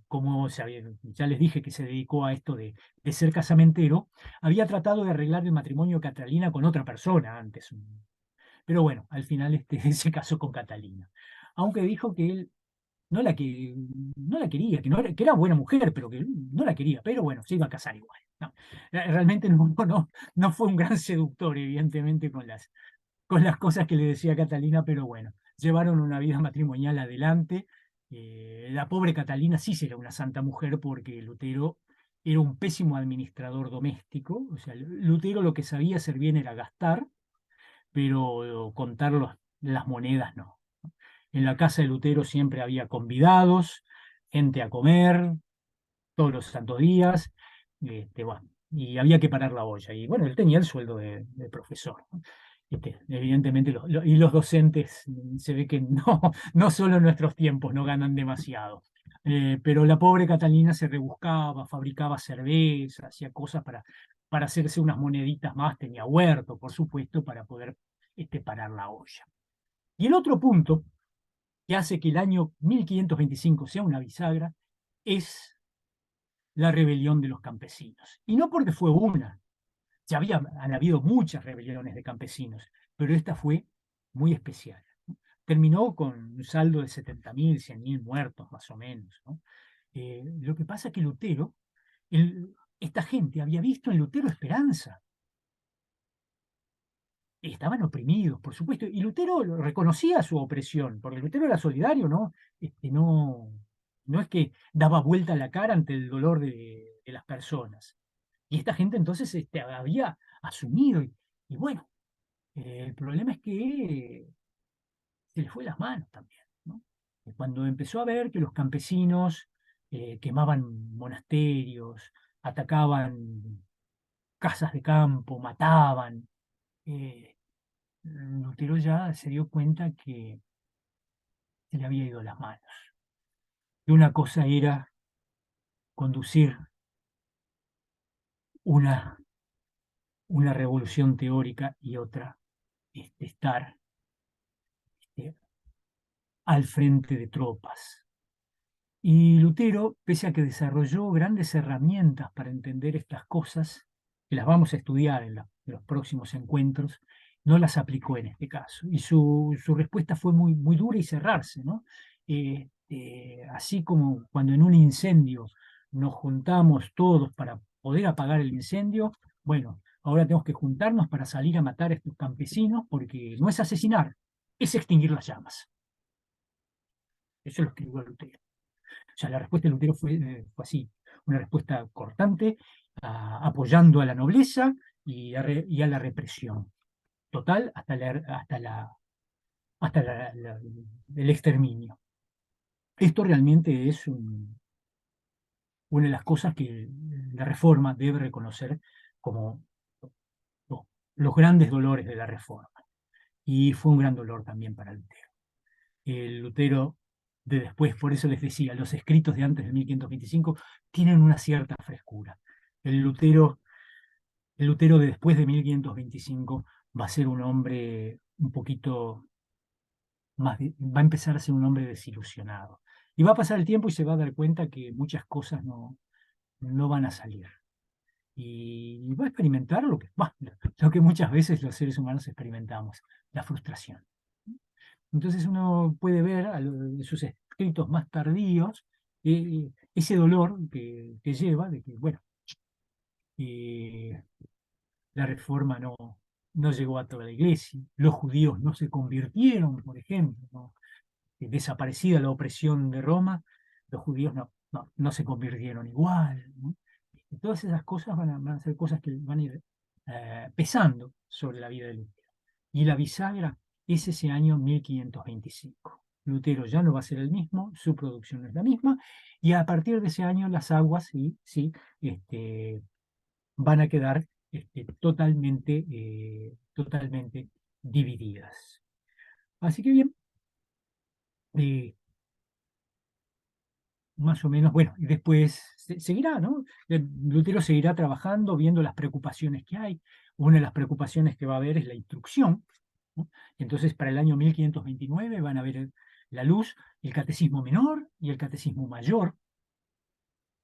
como ya les dije que se dedicó a esto de ser casamentero, había tratado de arreglar el matrimonio de Catalina con otra persona antes, pero bueno, al final se casó con Catalina. Aunque dijo que él no la quería, que era buena mujer, pero que no la quería, pero bueno, se iba a casar igual. No, realmente no fue un gran seductor, evidentemente, con las cosas que le decía Catalina, pero bueno, llevaron una vida matrimonial adelante. La pobre Catalina sí será una santa mujer porque Lutero era un pésimo administrador doméstico, o sea, Lutero lo que sabía hacer bien era gastar, pero contar las monedas no. En la casa de Lutero siempre había convidados, gente a comer, todos los santos días, bueno, y había que parar la olla. Y bueno, él tenía el sueldo de profesor, ¿no? Evidentemente, y los docentes se ve que no solo en nuestros tiempos no ganan demasiado. Pero la pobre Catalina se rebuscaba, fabricaba cerveza, hacía cosas para hacerse unas moneditas más, tenía huerto, por supuesto, para poder parar la olla. Y el otro punto que hace que el año 1525 sea una bisagra es la rebelión de los campesinos. Y no porque fue una, ya han habido muchas rebeliones de campesinos, pero esta fue muy especial. Terminó con un saldo de 70.000, 100.000 muertos más o menos, ¿no? Lo que pasa es que Lutero, esta gente había visto en Lutero esperanza. Estaban oprimidos, por supuesto, y Lutero reconocía su opresión, porque Lutero era solidario, ¿no? No es que daba vuelta la cara ante el dolor de las personas. Y esta gente entonces había asumido, y bueno, el problema es que se le fue las manos también, ¿no? Y cuando empezó a ver que los campesinos quemaban monasterios, atacaban casas de campo, mataban, eh, Lutero ya se dio cuenta que se le había ido las manos. Y una cosa era conducir una, una revolución teórica y otra estar este, al frente de tropas. Y Lutero, pese a que desarrolló grandes herramientas para entender estas cosas, que las vamos a estudiar en los próximos encuentros, no las aplicó en este caso. Y su respuesta fue muy, muy dura y cerrarse, ¿no? Así como cuando en un incendio nos juntamos todos para poder apagar el incendio, bueno, ahora tenemos que juntarnos para salir a matar a estos campesinos porque no es asesinar, es extinguir las llamas. Eso lo escribió Lutero. O sea, la respuesta de Lutero fue así, una respuesta cortante, apoyando a la nobleza y a la represión total hasta el exterminio. Esto realmente es una de las cosas que la Reforma debe reconocer como lo- los grandes dolores de la Reforma. Y fue un gran dolor también para Lutero. El Lutero de después, por eso les decía, los escritos de antes de 1525 tienen una cierta frescura. El Lutero, el Lutero de después de 1525 va a ser un hombre un poquito más, va a empezar a ser un hombre desilusionado. Y va a pasar el tiempo y se va a dar cuenta que muchas cosas no van a salir. Y va a experimentar lo que muchas veces los seres humanos experimentamos, la frustración. Entonces uno puede ver en sus escritos más tardíos ese dolor que lleva de que, bueno, eh, la reforma no llegó a toda la iglesia, los judíos no se convirtieron, por ejemplo, ¿no? Desaparecida la opresión de Roma, los judíos no se convirtieron igual, ¿no? Y todas esas cosas van a ser cosas que van a ir pesando sobre la vida de Lutero. Y la bisagra es ese año 1525. Lutero ya no va a ser el mismo, su producción no es la misma, y a partir de ese año las aguas sí, van a quedar totalmente divididas. Así que bien, eh, más o menos, bueno, y después seguirá, ¿no? Lutero seguirá trabajando, viendo las preocupaciones que hay. Una de las preocupaciones que va a haber es la instrucción, ¿no? Entonces, para el año 1529 van a ver la luz el catecismo menor y el catecismo mayor,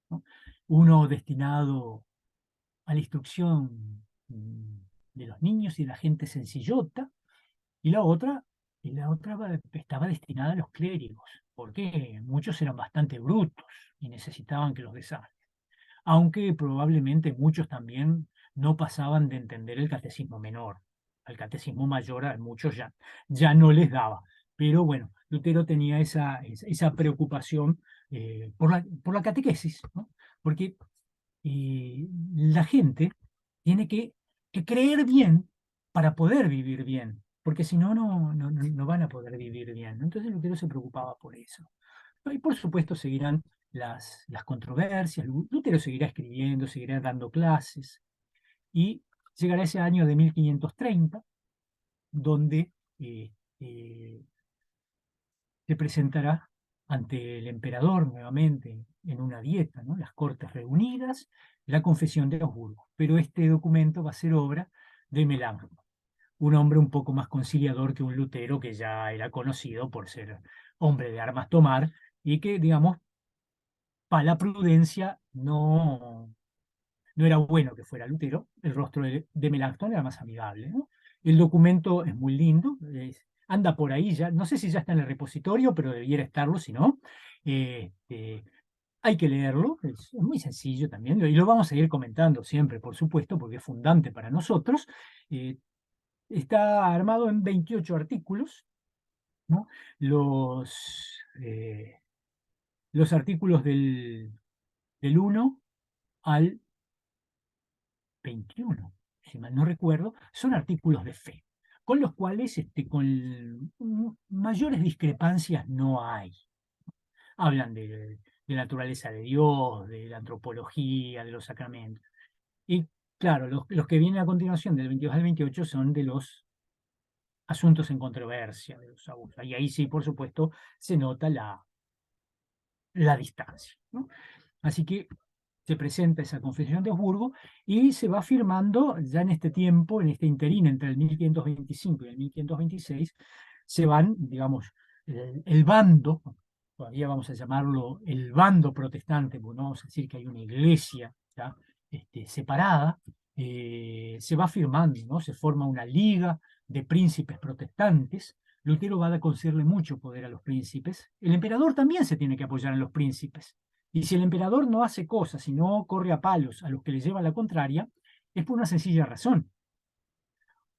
¿no? Uno destinado a la instrucción de los niños y de la gente sencillota, y la otra estaba destinada a los clérigos, porque muchos eran bastante brutos y necesitaban que los desarmen. Aunque probablemente muchos también no pasaban de entender el catecismo menor. Al catecismo mayor a muchos ya no les daba. Pero bueno, Lutero tenía esa preocupación por la catequesis, ¿no? Porque la gente tiene que creer bien para poder vivir bien, porque si no, no van a poder vivir bien, ¿no? Entonces Lutero se preocupaba por eso. Y por supuesto seguirán las controversias, Lutero seguirá escribiendo, seguirá dando clases, y llegará ese año de 1530, donde eh, se presentará ante el emperador nuevamente en una dieta, ¿no? Las Cortes reunidas, la Confesión de Augsburgo. Pero este documento va a ser obra de Melanchthon, un hombre un poco más conciliador que un Lutero que ya era conocido por ser hombre de armas tomar y que, digamos, para la prudencia no era bueno que fuera Lutero. El rostro de Melanchthon era más amigable, ¿no? El documento es muy lindo, anda por ahí ya, no sé si ya está en el repositorio, pero debiera estarlo, si no. Hay que leerlo, es muy sencillo también, y lo vamos a ir comentando siempre, por supuesto, porque es fundante para nosotros. Eh, Está armado en 28 artículos, ¿no? Los artículos del 1 al 21, si mal no recuerdo, son artículos de fe. con los cuales mayores discrepancias no hay. Hablan de la naturaleza de Dios, de la antropología, de los sacramentos. Y claro, los que vienen a continuación, del 22 al 28, son de los asuntos en controversia, de los abusos. Y ahí sí, por supuesto, se nota la distancia, ¿no? Así que se presenta esa Confesión de Augsburgo y se va firmando ya en este tiempo, en este interín entre el 1525 y el 1526, se van, digamos, el bando, todavía vamos a llamarlo el bando protestante, porque no vamos a decir que hay una iglesia ¿ya? Separada, se va firmando, ¿no? Se forma una liga de príncipes protestantes. Lutero va a concederle mucho poder a los príncipes. El emperador también se tiene que apoyar en los príncipes. Y si el emperador no hace cosas y no corre a palos a los que le llevan la contraria, es por una sencilla razón.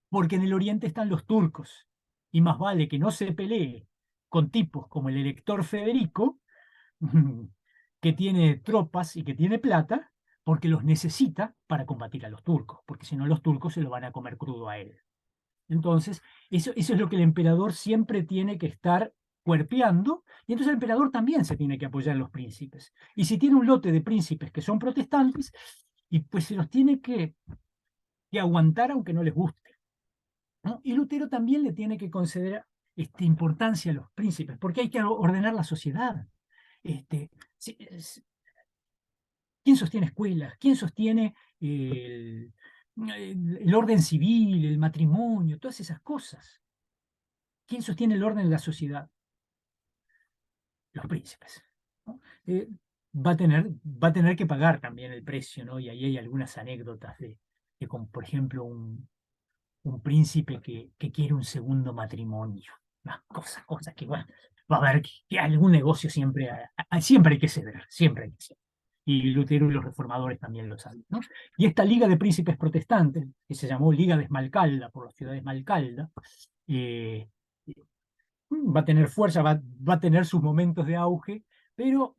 Porque en el oriente están los turcos. Y más vale que no se pelee con tipos como el elector Federico, que tiene tropas y que tiene plata, porque los necesita para combatir a los turcos, porque si no los turcos se lo van a comer crudo a él. Entonces, eso es lo que el emperador siempre tiene que estar cuerpeando, y entonces el emperador también se tiene que apoyar en los príncipes. Y si tiene un lote de príncipes que son protestantes, y pues se los tiene que aguantar aunque no les guste, ¿no? Y Lutero también le tiene que conceder importancia a los príncipes, porque hay que ordenar la sociedad. Este, ¿Quién sostiene escuelas? ¿Quién sostiene el orden civil, el matrimonio, todas esas cosas? ¿Quién sostiene el orden de la sociedad? Los príncipes, ¿no? Va a tener que pagar también el precio, ¿no? Y ahí hay algunas anécdotas de como por ejemplo, un príncipe que quiere un segundo matrimonio. Cosas que, bueno, va a haber que algún negocio siempre hay que ceder, siempre hay que ceder. Y Lutero y los reformadores también lo saben, ¿no? Y esta Liga de Príncipes Protestantes, que se llamó Liga de Esmalcalda, por la ciudad de Esmalcalda, eh, va a tener fuerza, va a tener sus momentos de auge, pero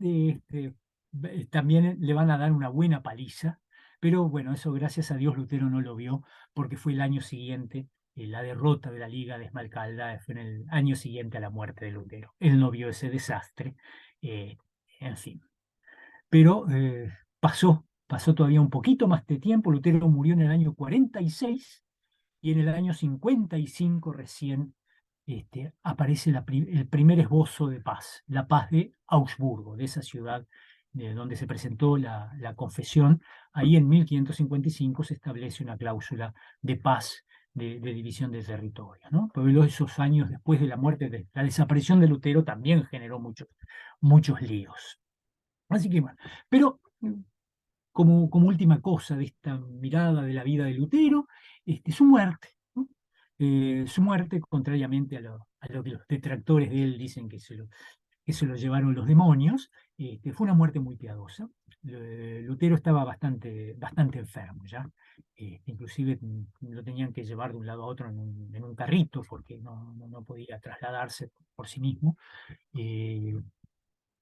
también le van a dar una buena paliza. Pero bueno, eso gracias a Dios Lutero no lo vio, porque fue el año siguiente, la derrota de la Liga de Esmalcalda fue en el año siguiente a la muerte de Lutero. Él no vio ese desastre, eh, en fin. Pero pasó todavía un poquito más de tiempo. Lutero murió en el año 46 y en el año 55 recién aparece el primer esbozo de paz, la paz de Augsburgo, de esa ciudad donde se presentó la confesión. Ahí en 1555 se establece una cláusula de paz, de división de territorio, ¿no? Pero esos años después de la muerte, de la desaparición de Lutero, también generó muchos líos. Así que bueno, pero como última cosa de esta mirada de la vida de Lutero, su muerte, ¿no? Su muerte, contrariamente a lo que los detractores de él dicen que se lo llevaron los demonios, fue una muerte muy piadosa. Lutero estaba bastante enfermo ya, inclusive lo tenían que llevar de un lado a otro en un carrito porque no podía trasladarse por sí mismo. Eh,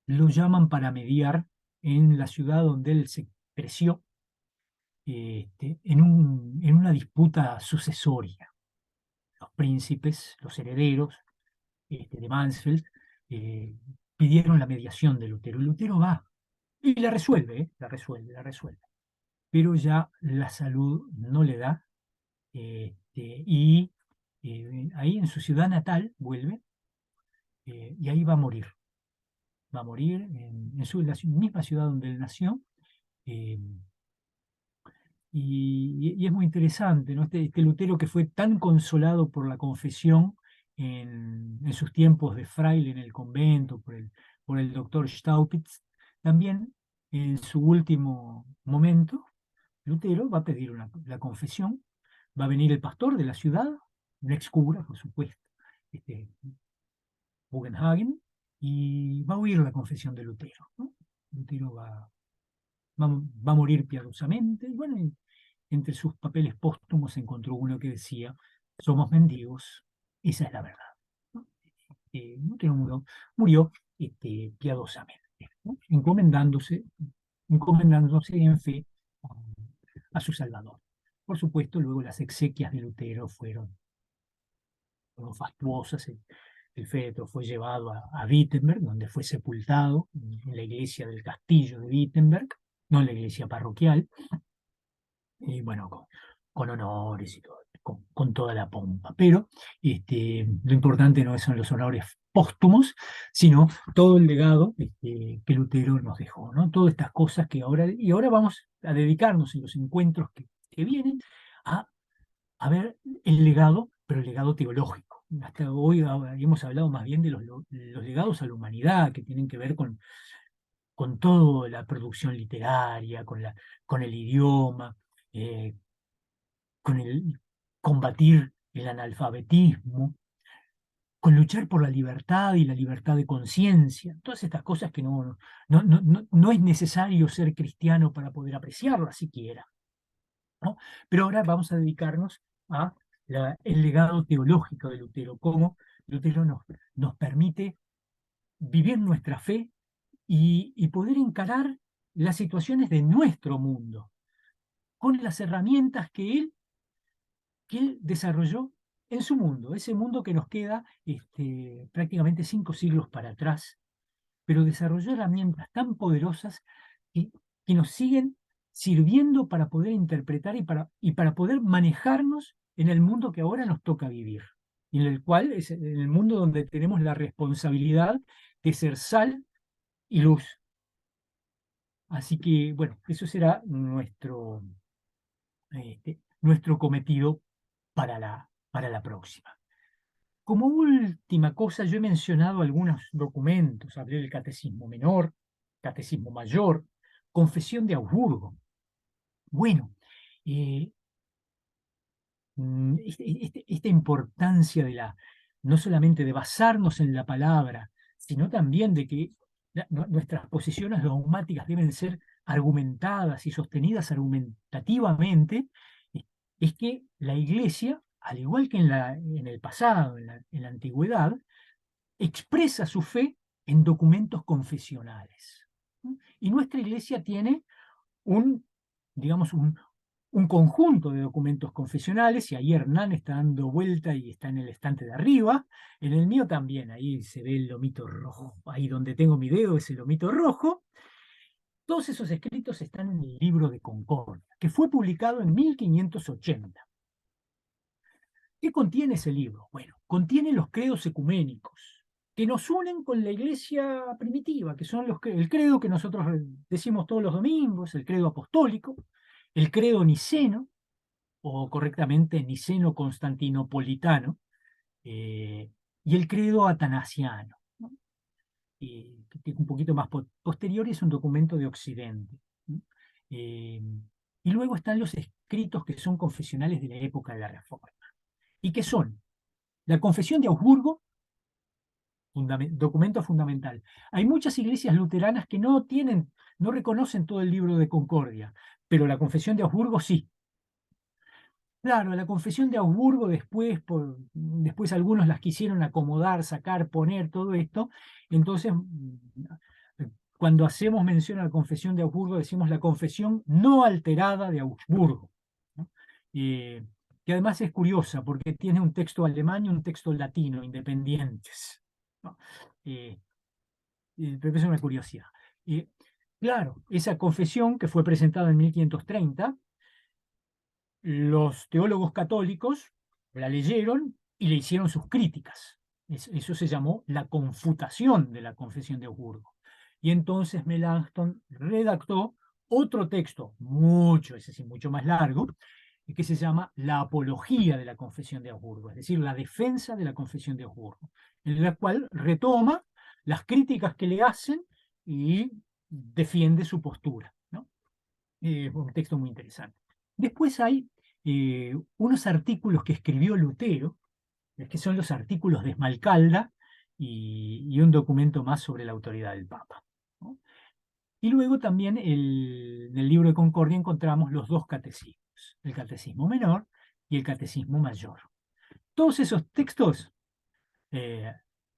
lo llaman para mediar en la ciudad donde él se creció, en una disputa sucesoria. Los príncipes, los herederos de Mansfeld, eh, pidieron la mediación de Lutero. Y Lutero va y la resuelve, la resuelve. Pero ya la salud no le da, y ahí en su ciudad natal vuelve, y ahí va a morir. Va a morir en la misma ciudad donde él nació. eh, y es muy interesante, ¿no? Este Lutero que fue tan consolado por la confesión en sus tiempos de fraile en el convento, por el doctor Staupitz, también en su último momento, Lutero va a pedir la confesión, va a venir el pastor de la ciudad, un ex cura, por supuesto, este, Bugenhagen, y va a oír la confesión de Lutero, ¿no? Lutero va a morir piadosamente, y bueno, entre sus papeles póstumos encontró uno que decía: somos mendigos, esa es la verdad, ¿no? Lutero murió piadosamente, ¿no? Encomendándose en fe a, a su Salvador. Por supuesto, luego las exequias de Lutero fueron fueron fastuosas. El féretro fue llevado a Wittenberg, donde fue sepultado en la iglesia del castillo de Wittenberg, no en la iglesia parroquial, y bueno, con honores y todo, con toda la pompa. Pero lo importante no son los honores póstumos, sino todo el legado que Lutero nos dejó, ¿no? Todas estas cosas que ahora vamos a dedicarnos en los encuentros que vienen a, a ver el legado, pero el legado teológico. Hasta hoy hemos hablado más bien de los legados a la humanidad, que tienen que ver con toda la producción literaria, con el idioma, eh, con el combatir el analfabetismo, con luchar por la libertad y la libertad de conciencia, todas estas cosas que no es necesario ser cristiano para poder apreciarlas siquiera, ¿no? Pero ahora vamos a dedicarnos a el legado teológico de Lutero, cómo Lutero nos permite vivir nuestra fe y poder encarar las situaciones de nuestro mundo con las herramientas que él desarrolló en su mundo, ese mundo que nos queda prácticamente 5 siglos para atrás, pero desarrolló herramientas tan poderosas que, que nos siguen sirviendo para poder interpretar y para poder manejarnos en el mundo que ahora nos toca vivir, y en el cual es en el mundo donde tenemos la responsabilidad de ser sal y luz. Así que, bueno, eso será nuestro cometido para la próxima. Como última cosa, yo he mencionado algunos documentos, hablé del Catecismo Menor, Catecismo Mayor, Confesión de Augsburgo. Bueno, eh, esta importancia no solamente de basarnos en la palabra, sino también de que nuestras posiciones dogmáticas deben ser argumentadas y sostenidas argumentativamente, es que la Iglesia, al igual que en el pasado, en la antigüedad, expresa su fe en documentos confesionales. Y nuestra Iglesia tiene un, digamos, un conjunto de documentos confesionales, y ahí Hernán está dando vuelta y está en el estante de arriba. En el mío también, ahí se ve el lomito rojo, ahí donde tengo mi dedo es el lomito rojo. Todos esos escritos están en el libro de Concordia, que fue publicado en 1580. ¿Qué contiene ese libro? Bueno, contiene los credos ecuménicos, que nos unen con la iglesia primitiva, que son el credo que nosotros decimos todos los domingos, el credo apostólico, el credo niceno, o correctamente niceno-constantinopolitano, y el credo atanasiano, ¿no? Que es un poquito más posterior y es un documento de Occidente, ¿no? Y luego están los escritos que son confesionales de la época de la Reforma, y que son la Confesión de Augsburgo, documento fundamental. Hay muchas iglesias luteranas que no reconocen todo el libro de Concordia, pero la Confesión de Augsburgo sí. Claro, la Confesión de Augsburgo después algunos las quisieron acomodar, sacar, poner, todo esto. Entonces, cuando hacemos mención a la Confesión de Augsburgo, decimos la confesión no alterada de Augsburgo, ¿no? Que además es curiosa porque tiene un texto alemán y un texto latino, independientes, ¿no? Pero es una curiosidad. Claro, esa confesión que fue presentada en 1530, los teólogos católicos la leyeron y le hicieron sus críticas. Eso se llamó la confutación de la Confesión de Augsburgo. Y entonces Melanchthon redactó otro texto, ese sí, mucho más largo, que se llama la apología de la Confesión de Augsburgo, es decir, la defensa de la Confesión de Augsburgo, en la cual retoma las críticas que le hacen y defiende su postura, ¿no? Un texto muy interesante. Después hay unos artículos que escribió Lutero, que son los artículos de Esmalcalda, y un documento más sobre la autoridad del Papa, ¿no? Y luego también en el libro de Concordia encontramos los dos catecismos, el catecismo menor y el catecismo mayor. Todos esos textos, eh,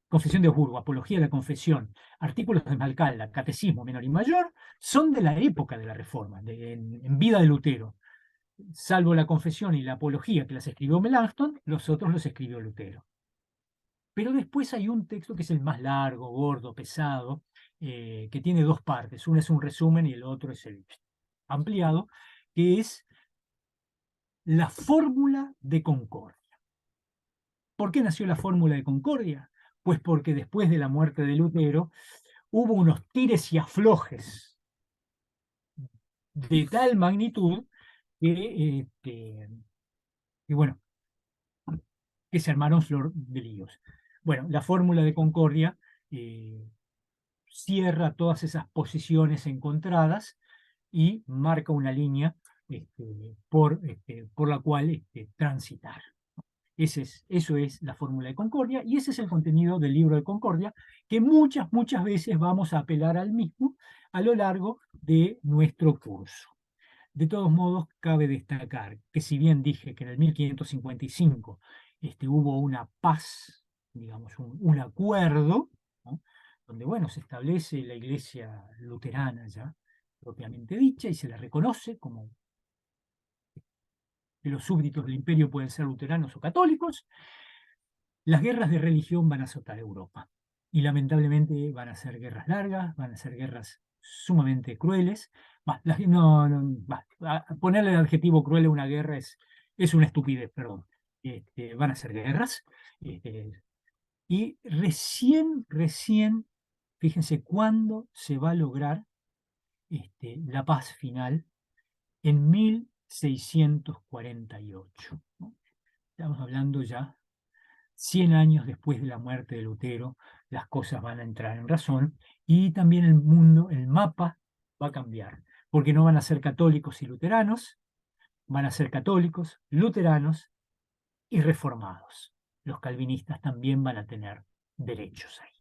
Confesión de Augsburgo, Apología de la Confesión, artículos de Esmalcalda, catecismo menor y mayor, son de la época de la Reforma, en vida de Lutero. Salvo la confesión y la apología que las escribió Melanchthon, los otros los escribió Lutero. Pero después hay un texto que es el más largo, gordo, pesado, que tiene dos partes. Uno es un resumen y el otro es el ampliado, que es la fórmula de Concordia. ¿Por qué nació la fórmula de Concordia? Pues porque después de la muerte de Lutero hubo unos tires y aflojes de tal magnitud que bueno, que se armaron flor de líos. Bueno, la fórmula de Concordia eh, cierra todas esas posiciones encontradas y marca una línea por la cual transitar. Eso es la fórmula de Concordia y ese es el contenido del libro de Concordia, que muchas veces vamos a apelar al mismo a lo largo de nuestro curso. De todos modos, cabe destacar que si bien dije que en el 1555 hubo una paz, digamos, un acuerdo, ¿no? Donde, bueno, se establece la iglesia luterana ya propiamente dicha y se la reconoce como que los súbditos del imperio pueden ser luteranos o católicos, las guerras de religión van a azotar Europa. Y lamentablemente van a ser guerras largas, van a ser guerras sumamente crueles. No, no, ponerle el adjetivo cruel a una guerra es una estupidez, perdón. Van a ser guerras. este, y recién, fíjense cuándo se va a lograr la paz final en 1648, ¿no? Estamos hablando ya 100 años después de la muerte de Lutero, las cosas van a entrar en razón y también el mundo, el mapa va a cambiar, porque no van a ser católicos y luteranos, van a ser católicos, luteranos y reformados. Los calvinistas también van a tener derechos ahí.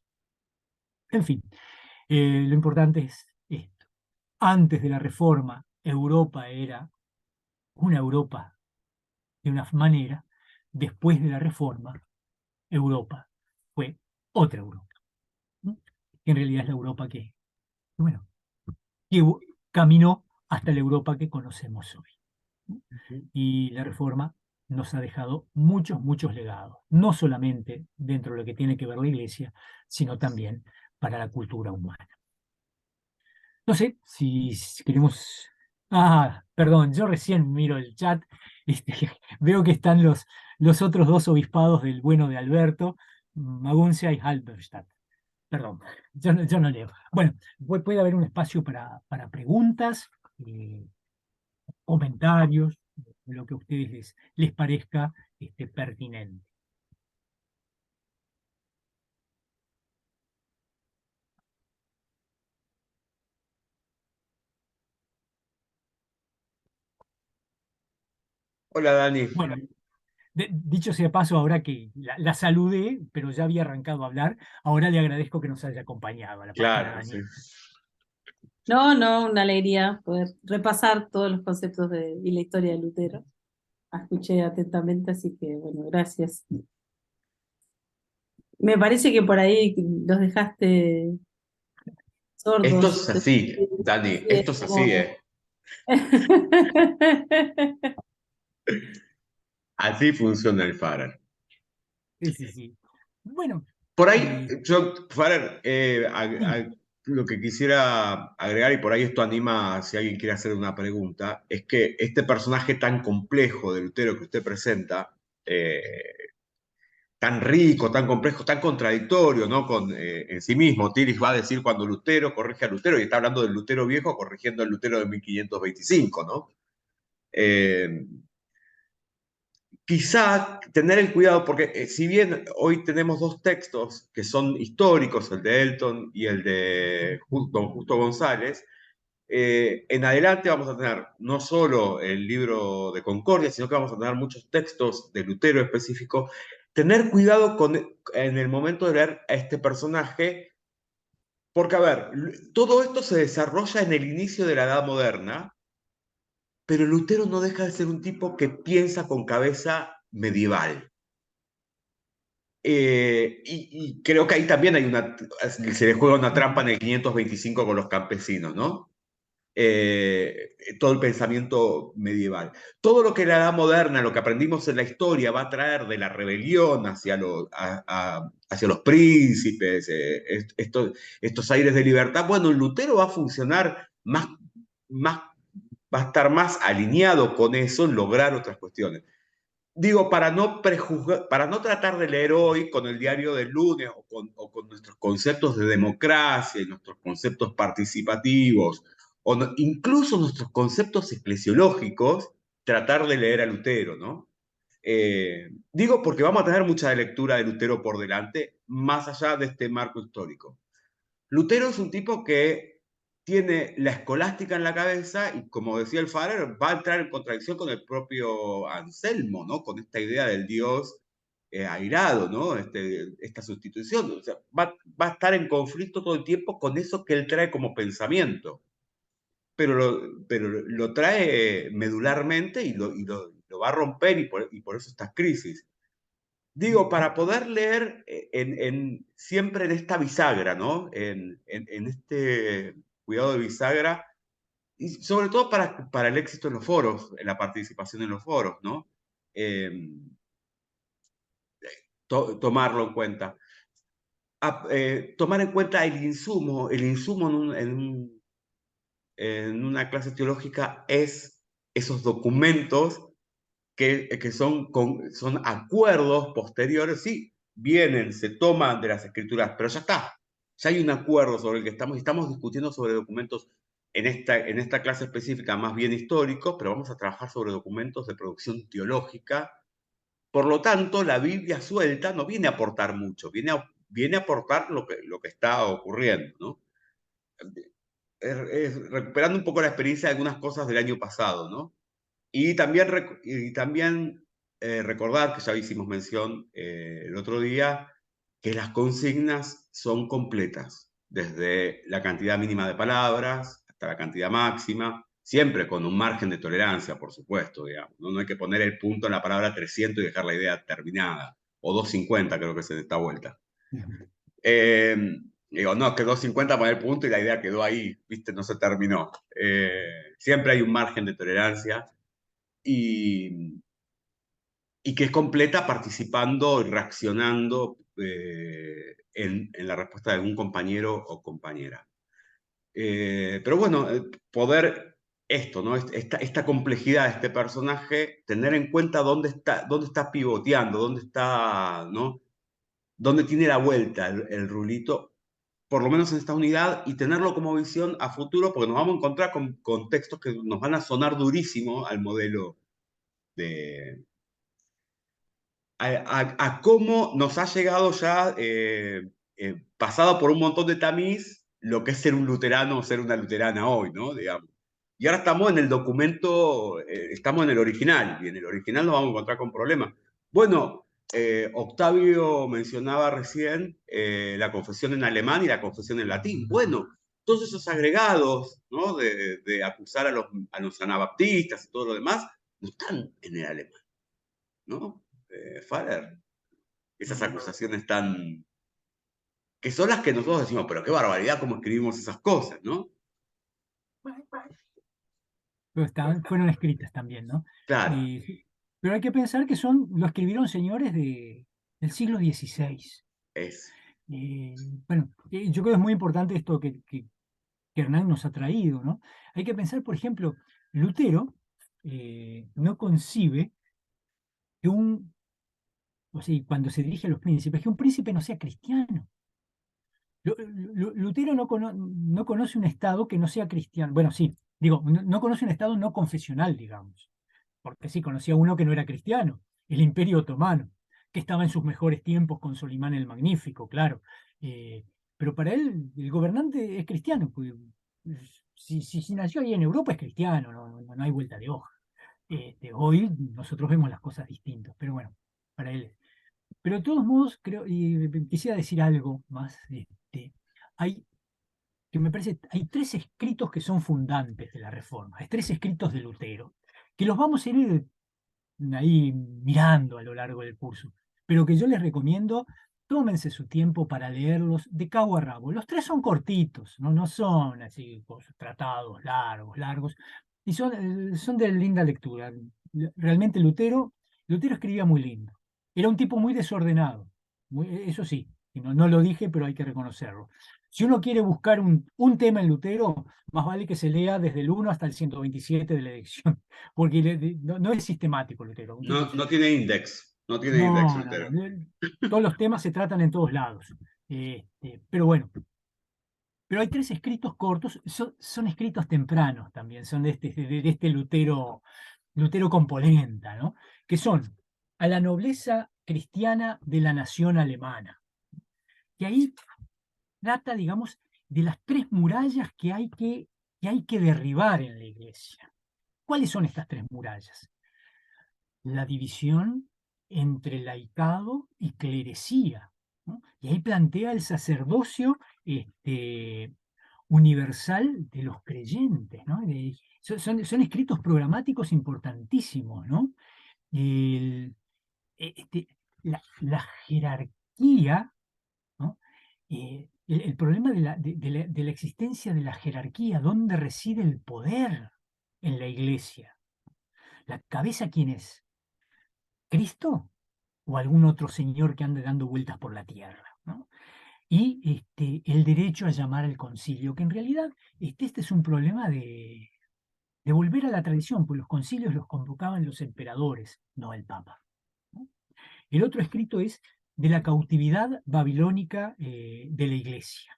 En fin, lo importante es esto. Antes de la reforma, Europa era una Europa de una manera, después de la reforma, Europa fue otra Europa, ¿no? Que en realidad es la Europa bueno, que caminó hasta la Europa que conocemos hoy, ¿no? Y la reforma nos ha dejado muchos legados, no solamente dentro de lo que tiene que ver la Iglesia, sino también para la cultura humana. No sé si queremos... Ah, perdón, yo recién miro el chat, este, veo que están los otros dos obispados del bueno de Alberto, Maguncia y Halberstadt. Perdón, yo no leo. Bueno, puede haber un espacio para preguntas, comentarios, lo que a ustedes les parezca pertinente. Hola Dani. Bueno, dicho sea de paso, ahora que la saludé, pero ya había arrancado a hablar, ahora le agradezco que nos haya acompañado a la pastora Claro, Dani. sí. No, no, una alegría poder repasar todos los conceptos y la historia de Lutero. Escuché atentamente, así que bueno, gracias. Me parece que por ahí los dejaste Esto sordos. es así, Dani, Sí, es esto es así, como... ¿eh? Así funciona el Farad. Sí, sí, sí. Bueno, Por ahí, eh, yo, Farad, sí, lo que quisiera agregar, y por ahí esto anima si alguien quiere hacer una pregunta, es que este personaje tan complejo de Lutero que usted presenta, eh, tan rico, tan complejo, tan contradictorio, ¿no? En sí mismo. Tillich va a decir cuando Lutero corrige a Lutero, y está hablando del Lutero viejo corrigiendo al Lutero de 1525, ¿no? Eh, Quizá tener el cuidado, porque si bien hoy tenemos dos textos que son históricos, el de Elton y el de Don Justo González, en adelante vamos a tener no solo el libro de Concordia, sino que vamos a tener muchos textos de Lutero específico. Tener cuidado en el momento de leer a este personaje, porque, a ver, todo esto se desarrolla en el inicio de la Edad Moderna, pero Lutero no deja de ser un tipo que piensa con cabeza medieval. Y creo que ahí también se le juega una trampa en el 525 con los campesinos, ¿no? todo el pensamiento medieval. Todo lo que la edad moderna, lo que aprendimos en la historia, va a traer de la rebelión hacia los príncipes, estos aires de libertad. Bueno, Lutero va a funcionar más, va a estar más alineado con eso en lograr otras cuestiones. Digo, para no prejuzgar, para no tratar de leer hoy con el diario del lunes o con nuestros conceptos de democracia y nuestros conceptos participativos, incluso nuestros conceptos eclesiológicos, tratar de leer a Lutero, ¿no? Digo porque vamos a tener mucha lectura de Lutero por delante, más allá de este marco histórico. Lutero es un tipo que tiene la escolástica en la cabeza y, como decía el Farrer, va a entrar en contradicción con el propio Anselmo, ¿no? Con esta idea del Dios airado, ¿no? Esta sustitución. O sea, va a estar en conflicto todo el tiempo con eso que él trae como pensamiento. Pero lo trae medularmente lo va a romper y por eso estas crisis. Digo, para poder leer siempre en esta bisagra, ¿no? En este cuidado de bisagra, y sobre todo para el éxito en los foros, en la participación en los foros, ¿no? Eh, Tomarlo en cuenta. Tomar en cuenta el insumo en una clase teológica es esos documentos que son acuerdos posteriores, sí, vienen, se toman de las escrituras, pero ya está, ya hay un acuerdo sobre el que estamos discutiendo sobre documentos en esta clase específica más bien históricos, pero vamos a trabajar sobre documentos de producción teológica. Por lo tanto, la Biblia suelta no viene a aportar mucho, viene a aportar lo que está ocurriendo, ¿no? Recuperando un poco la experiencia de algunas cosas del año pasado, ¿no? Y también recordar, que ya hicimos mención el otro día, que las consignas son completas, desde la cantidad mínima de palabras hasta la cantidad máxima, siempre con un margen de tolerancia, por supuesto, digamos. No hay que poner el punto en la palabra 300 y dejar la idea terminada, o 250 creo que es en esta vuelta. Eh, Digo, no, quedó 50 para el punto y la idea quedó ahí, ¿viste? No se terminó. Siempre hay un margen de tolerancia y, y que es completa participando y reaccionando en la respuesta de algún compañero o compañera. Pero bueno, poder esto, ¿no? Esta complejidad de este personaje, tener en cuenta dónde está pivoteando, dónde está, ¿no? Dónde tiene la vuelta el rulito, por lo menos en esta unidad, y tenerlo como visión a futuro, porque nos vamos a encontrar con textos que nos van a sonar durísimo al modelo de, a cómo nos ha llegado ya, pasado por un montón de tamiz, lo que es ser un luterano o ser una luterana hoy, ¿no? Digamos. Y ahora estamos en el documento, estamos en el original, y en el original nos vamos a encontrar con problemas. Bueno, Octavio mencionaba recién la confesión en alemán y la confesión en latín. Bueno, todos esos agregados, ¿no? De acusar a los anabaptistas y todo lo demás, no están en el alemán, ¿no? Farrer, esas acusaciones tan... que son las que nosotros decimos, pero qué barbaridad cómo escribimos esas cosas, ¿no? Pero fueron escritas también, ¿no? Claro, Sí, pero hay que pensar que lo escribieron señores del siglo XVI. es. Bueno, yo creo que es muy importante esto que Hernán nos ha traído, ¿no? Hay que pensar, por ejemplo, Lutero no concibe que o sea, cuando se dirige a los príncipes, que un príncipe no sea cristiano. Lutero no conoce un Estado que no sea cristiano. Bueno, sí, digo, no conoce un Estado no confesional, digamos, porque sí conocía uno que no era cristiano, el Imperio Otomano, que estaba en sus mejores tiempos con Solimán el Magnífico, claro. Eh, pero para él, el gobernante es cristiano, pues, si nació ahí en Europa es cristiano, no hay vuelta de hoja. Hoy nosotros vemos las cosas distintas, pero bueno, para él. Pero de todos modos, creo, y quisiera decir algo más. Hay, que me parece, hay tres escritos que son fundantes de la Reforma, hay tres escritos de Lutero, que los vamos a ir ahí mirando a lo largo del curso, pero que yo les recomiendo tómense su tiempo para leerlos de cabo a rabo. Los tres son cortitos, no son así tratados largos, y son de linda lectura. Realmente Lutero escribía muy lindo. Era un tipo muy desordenado, eso sí, y no lo dije, pero hay que reconocerlo. Si uno quiere buscar un tema en Lutero, más vale que se lea desde el 1 hasta el 127 de la edición, porque no es sistemático Lutero. Un tipo, No tiene index, no tiene index no. entero. Todos los temas se tratan en todos lados. Pero bueno, pero hay tres escritos cortos, son escritos tempranos también, son de este Lutero con polenta, ¿no? Que son a la nobleza cristiana de la nación alemana. Que ahí trata, digamos, de las tres murallas que hay que derribar en la iglesia. ¿Cuáles son estas tres murallas? La división entre laicado y clerecía, ¿no? Y ahí plantea el sacerdocio universal de los creyentes, ¿no? Son escritos programáticos importantísimos, ¿no? El- este, la jerarquía, ¿no? El problema de la existencia de la jerarquía, ¿dónde reside el poder en la iglesia? ¿La cabeza quién es? ¿Cristo o algún otro señor que ande dando vueltas por la tierra? ¿No? Y el derecho a llamar al concilio, que en realidad este es un problema de volver a la tradición, pues los concilios los convocaban los emperadores, no el Papa, ¿no? El otro escrito es de la cautividad babilónica de la Iglesia,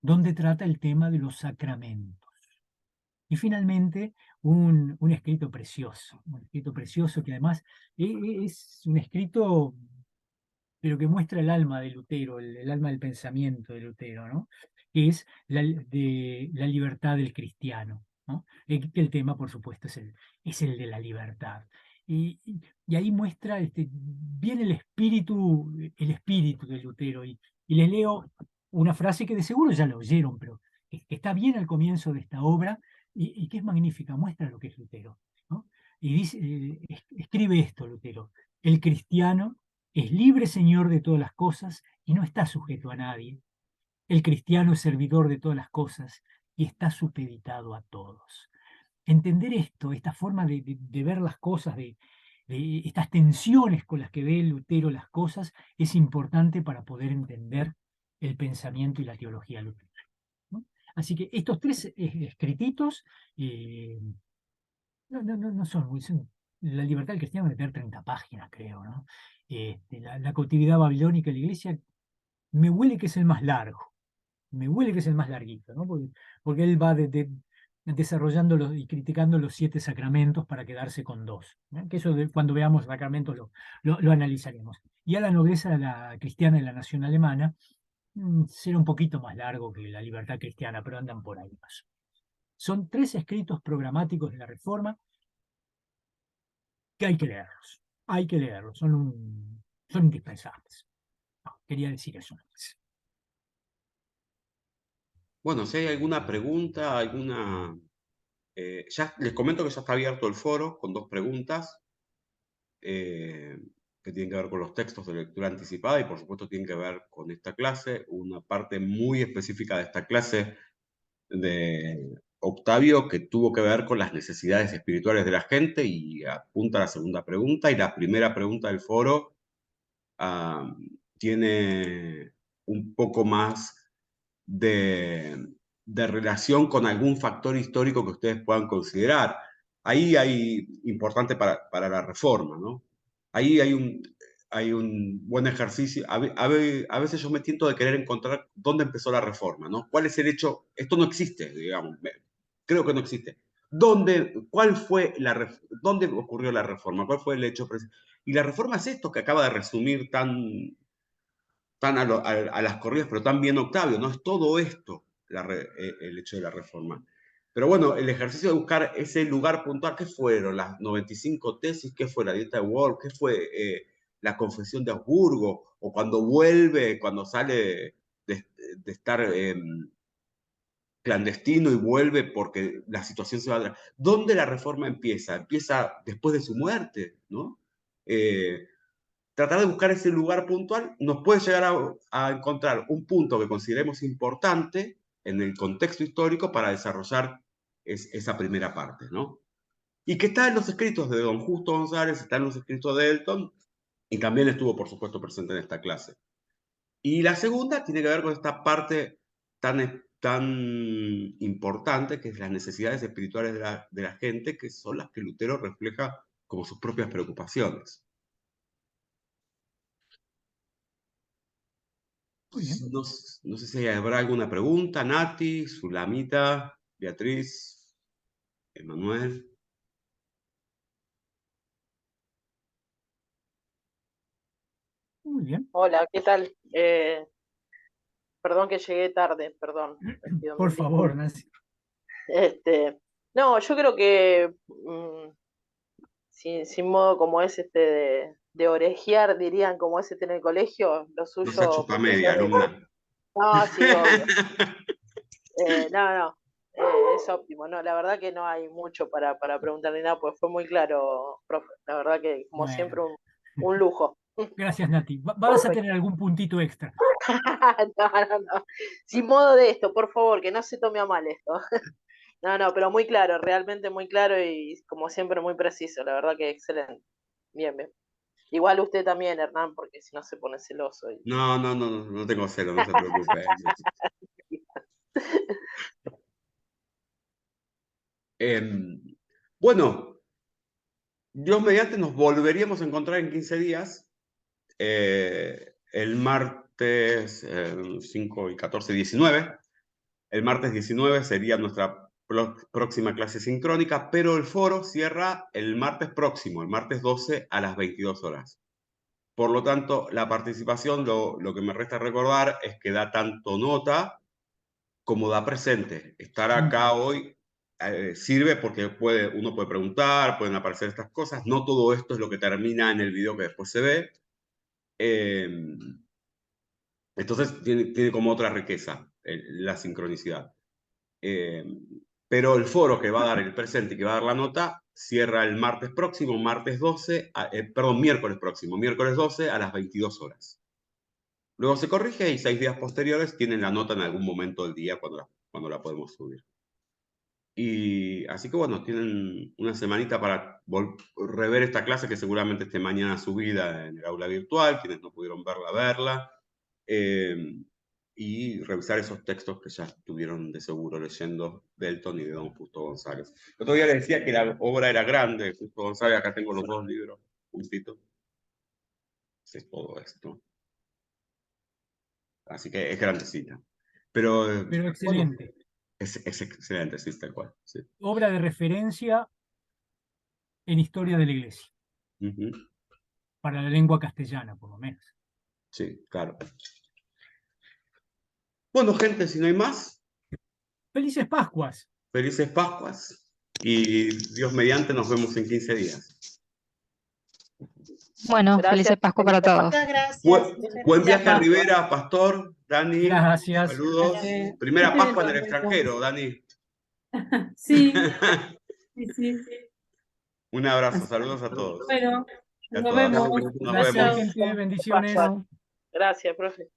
donde trata el tema de los sacramentos. Y finalmente, un escrito precioso que además es un escrito, pero que muestra el alma de Lutero, el alma del pensamiento de Lutero, ¿no? Que es de la libertad del cristiano, ¿no? Que el tema, por supuesto, es el de la libertad. Y ahí muestra bien el espíritu de Lutero. Y les leo una frase que de seguro ya la oyeron, pero que está bien al comienzo de esta obra y que es magnífica, muestra lo que es Lutero, ¿no? Y dice, escribe esto Lutero: el cristiano es libre señor de todas las cosas y no está sujeto a nadie. El cristiano es servidor de todas las cosas y está supeditado a todos. Entender esto, esta forma de ver las cosas, de estas tensiones con las que ve Lutero las cosas, es importante para poder entender el pensamiento y la teología luterana, ¿no? Así que estos tres escrititos eh, no son la libertad del cristiano debe tener 30 páginas, creo, ¿no? La cautividad babilónica de la iglesia me huele que es el más largo, me huele que es el más larguito, ¿no? Porque él va desarrollando y criticando los 7 sacramentos para quedarse con 2, ¿no? Que eso cuando veamos sacramentos lo analizaremos. Y a la nobleza de la cristiana de la nación alemana será un poquito más largo que la libertad cristiana, pero andan por ahí más. Son 3 escritos programáticos de la Reforma que hay que leerlos, son indispensables. No, quería decir eso. Bueno, si hay alguna pregunta, ya les comento que ya está abierto el foro con 2 preguntas eh, que tienen que ver con los textos de lectura anticipada y por supuesto tienen que ver con esta clase. Una parte muy específica de esta clase de Octavio que tuvo que ver con las necesidades espirituales de la gente y apunta a la segunda pregunta. Y la primera pregunta del foro tiene un poco más de, de relación con algún factor histórico que ustedes puedan considerar. Ahí hay, importante para la reforma, ¿no? Ahí hay un buen ejercicio. A veces yo me tiento de querer encontrar dónde empezó la reforma, ¿no? ¿Cuál es el hecho? Esto no existe, digamos, creo que no existe. ¿Dónde ocurrió la reforma? ¿Cuál fue el hecho? Y la reforma es esto que acaba de resumir tan a las corridas, pero tan bien Octavio, ¿no? Es todo esto el hecho de la reforma. Pero bueno, el ejercicio de buscar ese lugar puntual, ¿qué fueron? Las 95 tesis, ¿qué fue la dieta de Worms? ¿Qué fue la confesión de Augsburgo? O cuando vuelve, cuando sale de estar clandestino y vuelve porque la situación se va a... ¿Dónde la reforma empieza? Empieza después de su muerte, ¿no? tratar de buscar ese lugar puntual nos puede llegar a encontrar un punto que consideremos importante en el contexto histórico para desarrollar esa primera parte, ¿no? Y que está en los escritos de don Justo González, está en los escritos de Elton, y también estuvo, por supuesto, presente en esta clase. Y la segunda tiene que ver con esta parte tan importante, que es las necesidades espirituales de la gente, que son las que Lutero refleja como sus propias preocupaciones. Muy bien. No sé si habrá alguna pregunta. Nati, Sulamita, Beatriz, Emanuel. Muy bien. Hola, ¿qué tal? Perdón que llegué tarde, perdón. Les pido Por mil favor, disculpas. Nancy. No, yo creo que sin modo como es de orejear, dirían como es en el colegio, lo No sea suyo, chupamedia, profesores. alumna. No, sí, obvio. No, es óptimo. No, la verdad que no hay mucho para preguntar ni nada, pues fue muy claro, profe. La verdad que, como Bueno, siempre, un lujo. gracias, Nati. Vas a tener algún puntito extra. No. Sin modo de esto, por favor, que no se tome a mal esto. No, pero muy claro, realmente muy claro y como siempre muy preciso, la verdad que excelente. Bien, bien. Igual usted también, Hernán, porque si no se pone celoso. No tengo celo, no se preocupe. Bueno, Dios mediante nos volveríamos a encontrar en 15 días. El martes 5 y 14, 19. El martes 19 sería nuestra próxima clase sincrónica, pero el foro cierra el martes próximo, el martes 12 a las 22 horas. Por lo tanto, la participación, lo que me resta recordar es que da tanto nota como da presente. Estar acá hoy sirve porque uno puede preguntar, pueden aparecer estas cosas. No todo esto es lo que termina en el video que después se ve. Entonces tiene como otra riqueza la sincronicidad. Pero el foro que va a dar el presente y que va a dar la nota cierra el martes próximo, miércoles próximo, miércoles 12 a las 22 horas. Luego se corrige y 6 días posteriores tienen la nota en algún momento del día cuando la podemos subir. Y así que bueno, tienen una semanita para rever esta clase que seguramente esté mañana subida en el aula virtual, quienes no pudieron verla. Y revisar esos textos que ya estuvieron de seguro leyendo Delton y de don Justo González. El otro día les decía que la obra era grande de Justo González, acá tengo los 2 libros, juntitos. Es todo esto. Así que es grandecita. Pero excelente. Bueno, es excelente, sí, tal cual. Sí. Obra de referencia en historia de la Iglesia. Para la lengua castellana, por lo menos. Sí, claro. Bueno, gente, si no hay más. Felices Pascuas. Felices Pascuas. Y Dios mediante nos vemos en 15 días. Bueno, Gracias. felices Pascua para todos. Muchas gracias. Buen viaje a Rivera, Pastor, Dani. Gracias. Saludos. Primera Pascua en el extranjero, Dani. Sí, sí. Un abrazo, saludos a todos. Bueno, Y a nos todas. vemos. Nos Gracias, vemos. gente. Bendiciones. Gracias, profe.